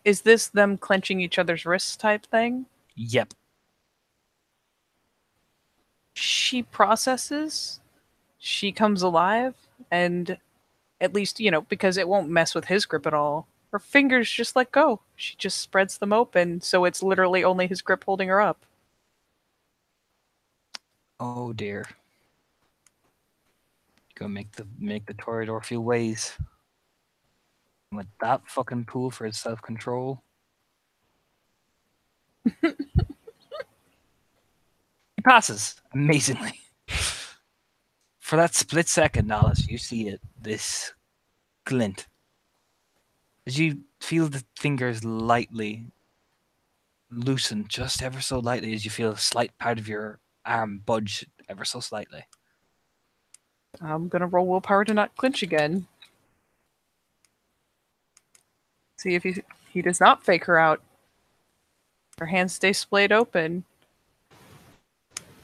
Is this them clenching each other's wrists type thing? Yep. She processes, she comes alive, and at least, because it won't mess with his grip at all, her fingers just let go. She just spreads them open, so it's literally only his grip holding her up. Oh dear. Go make the Toreador feel ways. With that fucking pool for his self-control. He passes amazingly. For that split second, Alice, you see it, this glint. As you feel the fingers lightly loosen, just ever so lightly, as you feel a slight part of your arm budge ever so slightly. I'm gonna roll willpower to not clinch again. See if he does not fake her out. Her hands stay splayed open.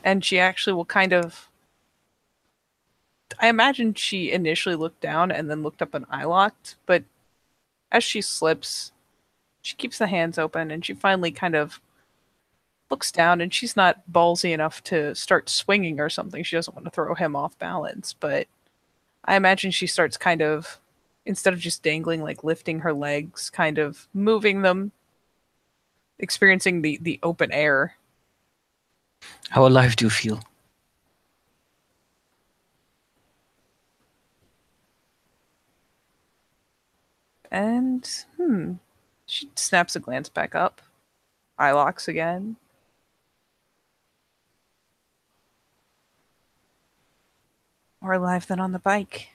And she actually will kind of... I imagine she initially looked down and then looked up and eye locked, but as she slips, she keeps the hands open and she finally kind of looks down, and she's not ballsy enough to start swinging or something. She doesn't want to throw him off balance, but I imagine she starts kind of, instead of just dangling, like lifting her legs, kind of moving them, experiencing the open air. How alive do you feel? And, she snaps a glance back up. Eye locks again. More alive than on the bike.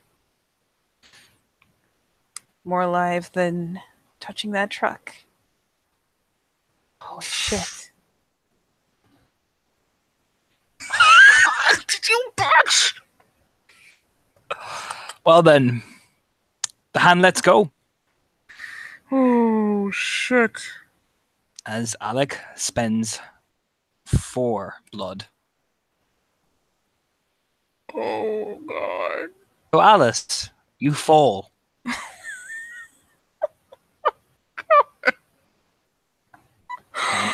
More alive than touching that truck. Oh, shit. Did you bitch? Well then, the hand lets go. Oh, shit. As Alec spends 4 blood. Oh, God. So Alice, you fall. And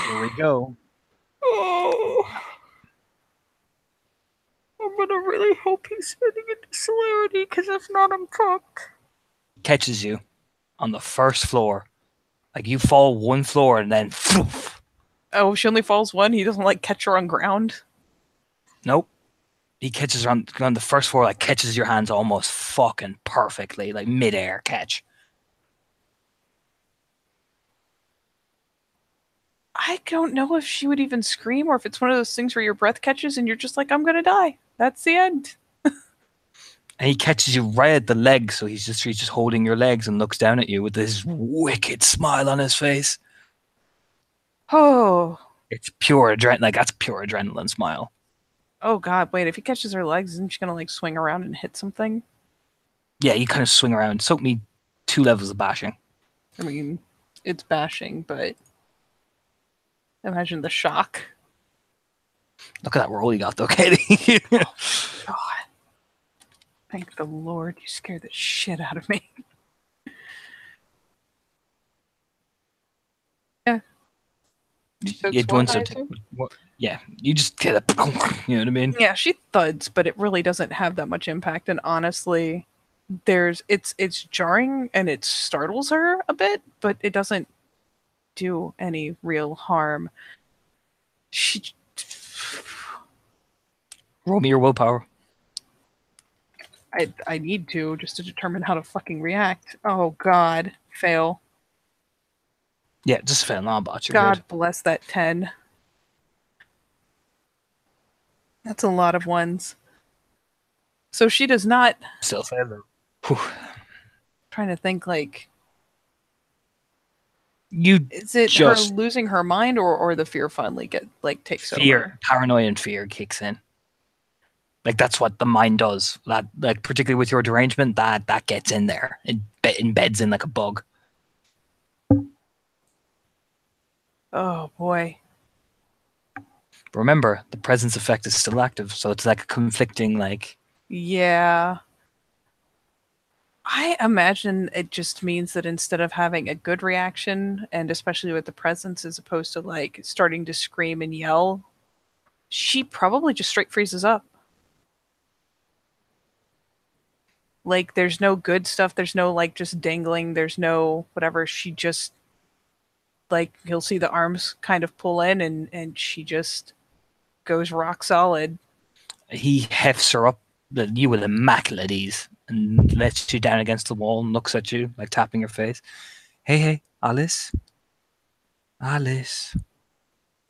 here we go. Oh. I'm gonna really hope he's spinning into celerity, because if not, I'm fucked. Catches you on the first floor. Like you fall 1 floor and then poof. Oh, she only falls one? He doesn't, like, catch her on ground? Nope. He catches her on the first floor, like catches your hands almost fucking perfectly, like mid-air catch. I don't know if she would even scream, or if it's one of those things where your breath catches and you're just like, I'm gonna die. That's the end. And he catches you right at the leg, so he's just holding your legs and looks down at you with this wicked smile on his face. Oh. It's pure adrenaline. Like that's pure adrenaline smile. Oh, God, wait, if he catches her legs, isn't she gonna, like, swing around and hit something? Yeah, you kind of swing around. Soak me 2 levels of bashing. I mean, it's bashing, but imagine the shock. Look at that roll you got, though, Katie. God. Thank the Lord, you scared the shit out of me. Yeah. You yeah, you just get it. You know what I mean? Yeah, she thuds, but it really doesn't have that much impact. And honestly, it's jarring and it startles her a bit, but it doesn't do any real harm. She Roll me your willpower. I need to, just to determine how to fucking react. Oh, God. Fail. Yeah, just fail non-bot. You're God good. bless that 10. That's a lot of ones. So she does not... Still fail. Whew. Trying to think, like... You Is it just... her losing her mind, or the fear finally takes fear, over? paranoia and fear kicks in. Like that's what the mind does. That, like particularly with your derangement, that gets in there. It embeds in like a bug. Oh boy. But remember, the presence effect is still active, so it's like a conflicting like. Yeah. I imagine it just means that instead of having a good reaction, and especially with the presence, as opposed to like starting to scream and yell, she probably just straight freezes up. Like there's no good stuff, there's no like just dangling, there's no whatever. She just like you'll see the arms kind of pull in and she just goes rock solid. He hefts her up, you with immaculate ease, and lets you down against the wall and looks at you, like tapping your face. Hey, hey, Alice. Alice.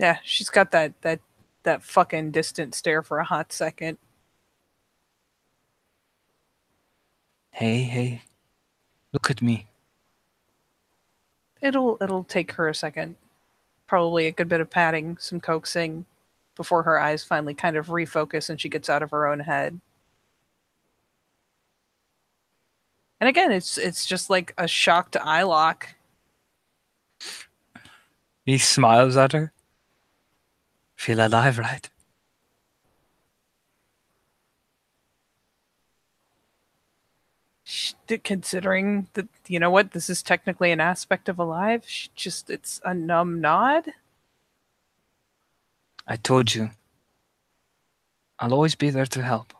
Yeah, she's got that fucking distant stare for a hot second. Hey, hey. Look at me. It'll take her a second. Probably a good bit of patting, some coaxing before her eyes finally kind of refocus and she gets out of her own head. And again, it's just like a shocked eye lock. He smiles at her. Feel alive, right? Considering that, you know what, this is technically an aspect of alive, it's a numb nod. I told you. I'll always be there to help.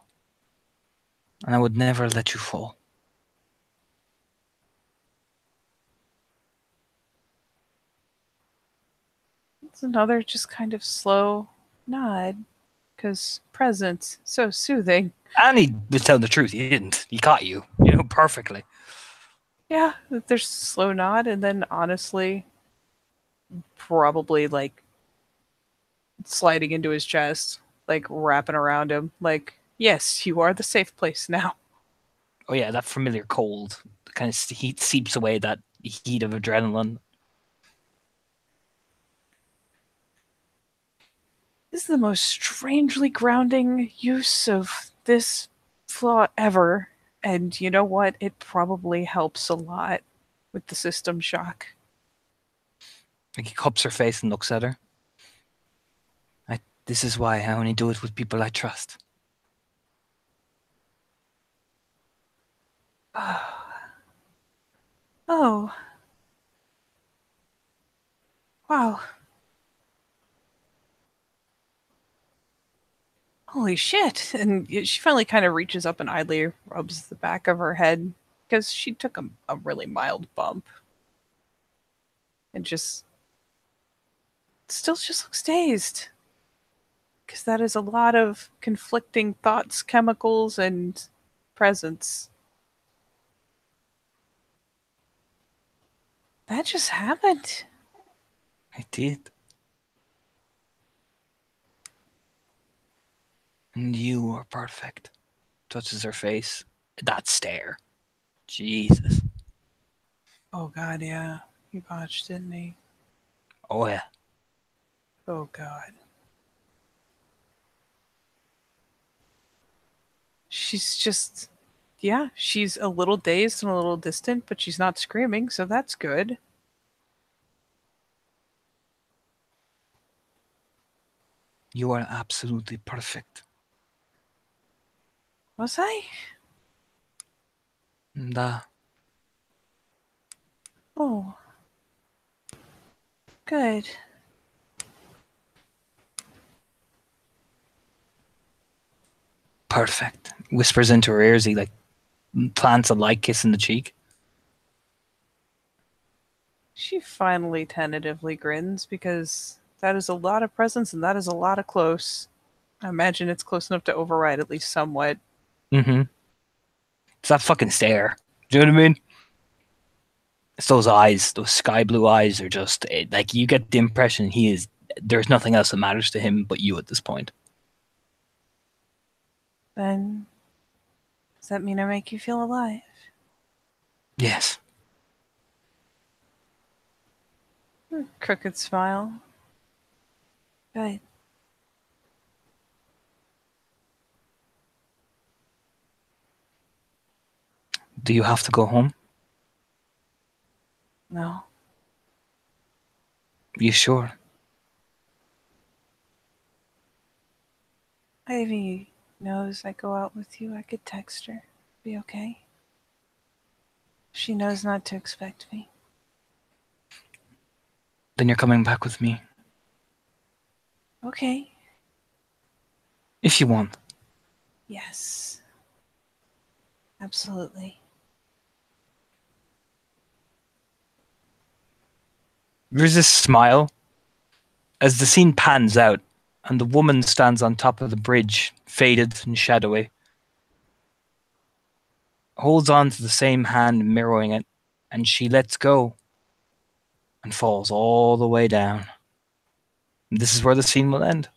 And I would never let you fall. It's another just kind of slow nod, because presence, so soothing. And he was telling the truth. He didn't. He caught you, perfectly. Yeah, there's a slow nod, and then honestly, probably like sliding into his chest, like wrapping around him, like, yes, you are the safe place now. Oh yeah, that familiar cold. The kind of heat seeps away that heat of adrenaline. This is the most strangely grounding use of this flaw ever. And you know what? It probably helps a lot with the system shock. Like he cups her face and looks at her. This is why I only do it with people I trust. Oh. Wow. Holy shit. And she finally kind of reaches up and idly rubs the back of her head because she took a really mild bump. And just still just looks dazed. Because that is a lot of conflicting thoughts, chemicals, and presence. That just happened. I did. And you are perfect. Touches her face. That stare. Jesus. Oh god, yeah. He botched, didn't he? Oh yeah. Oh god. She's just, yeah, she's a little dazed and a little distant, but she's not screaming, so that's good. You are absolutely perfect. Was I? Da. Oh. Good. Perfect. Whispers into her ears. He like plants a light kiss in the cheek. She finally tentatively grins because that is a lot of presence and that is a lot of close. I imagine it's close enough to override at least somewhat. Mm-hmm. It's that fucking stare. Do you know what I mean? It's those eyes, those sky blue eyes are just like you get the impression there's nothing else that matters to him but you at this point. Then, does that mean I make you feel alive? Yes. Crooked smile. Good. Do you have to go home? No. You sure? Ivy knows I go out with you. I could text her. Be okay? She knows not to expect me. Then you're coming back with me. Okay. If you want. Yes. Absolutely. There's this smile as the scene pans out and the woman stands on top of the bridge, faded and shadowy. Holds on to the same hand mirroring it, and she lets go and falls all the way down. And this is where the scene will end.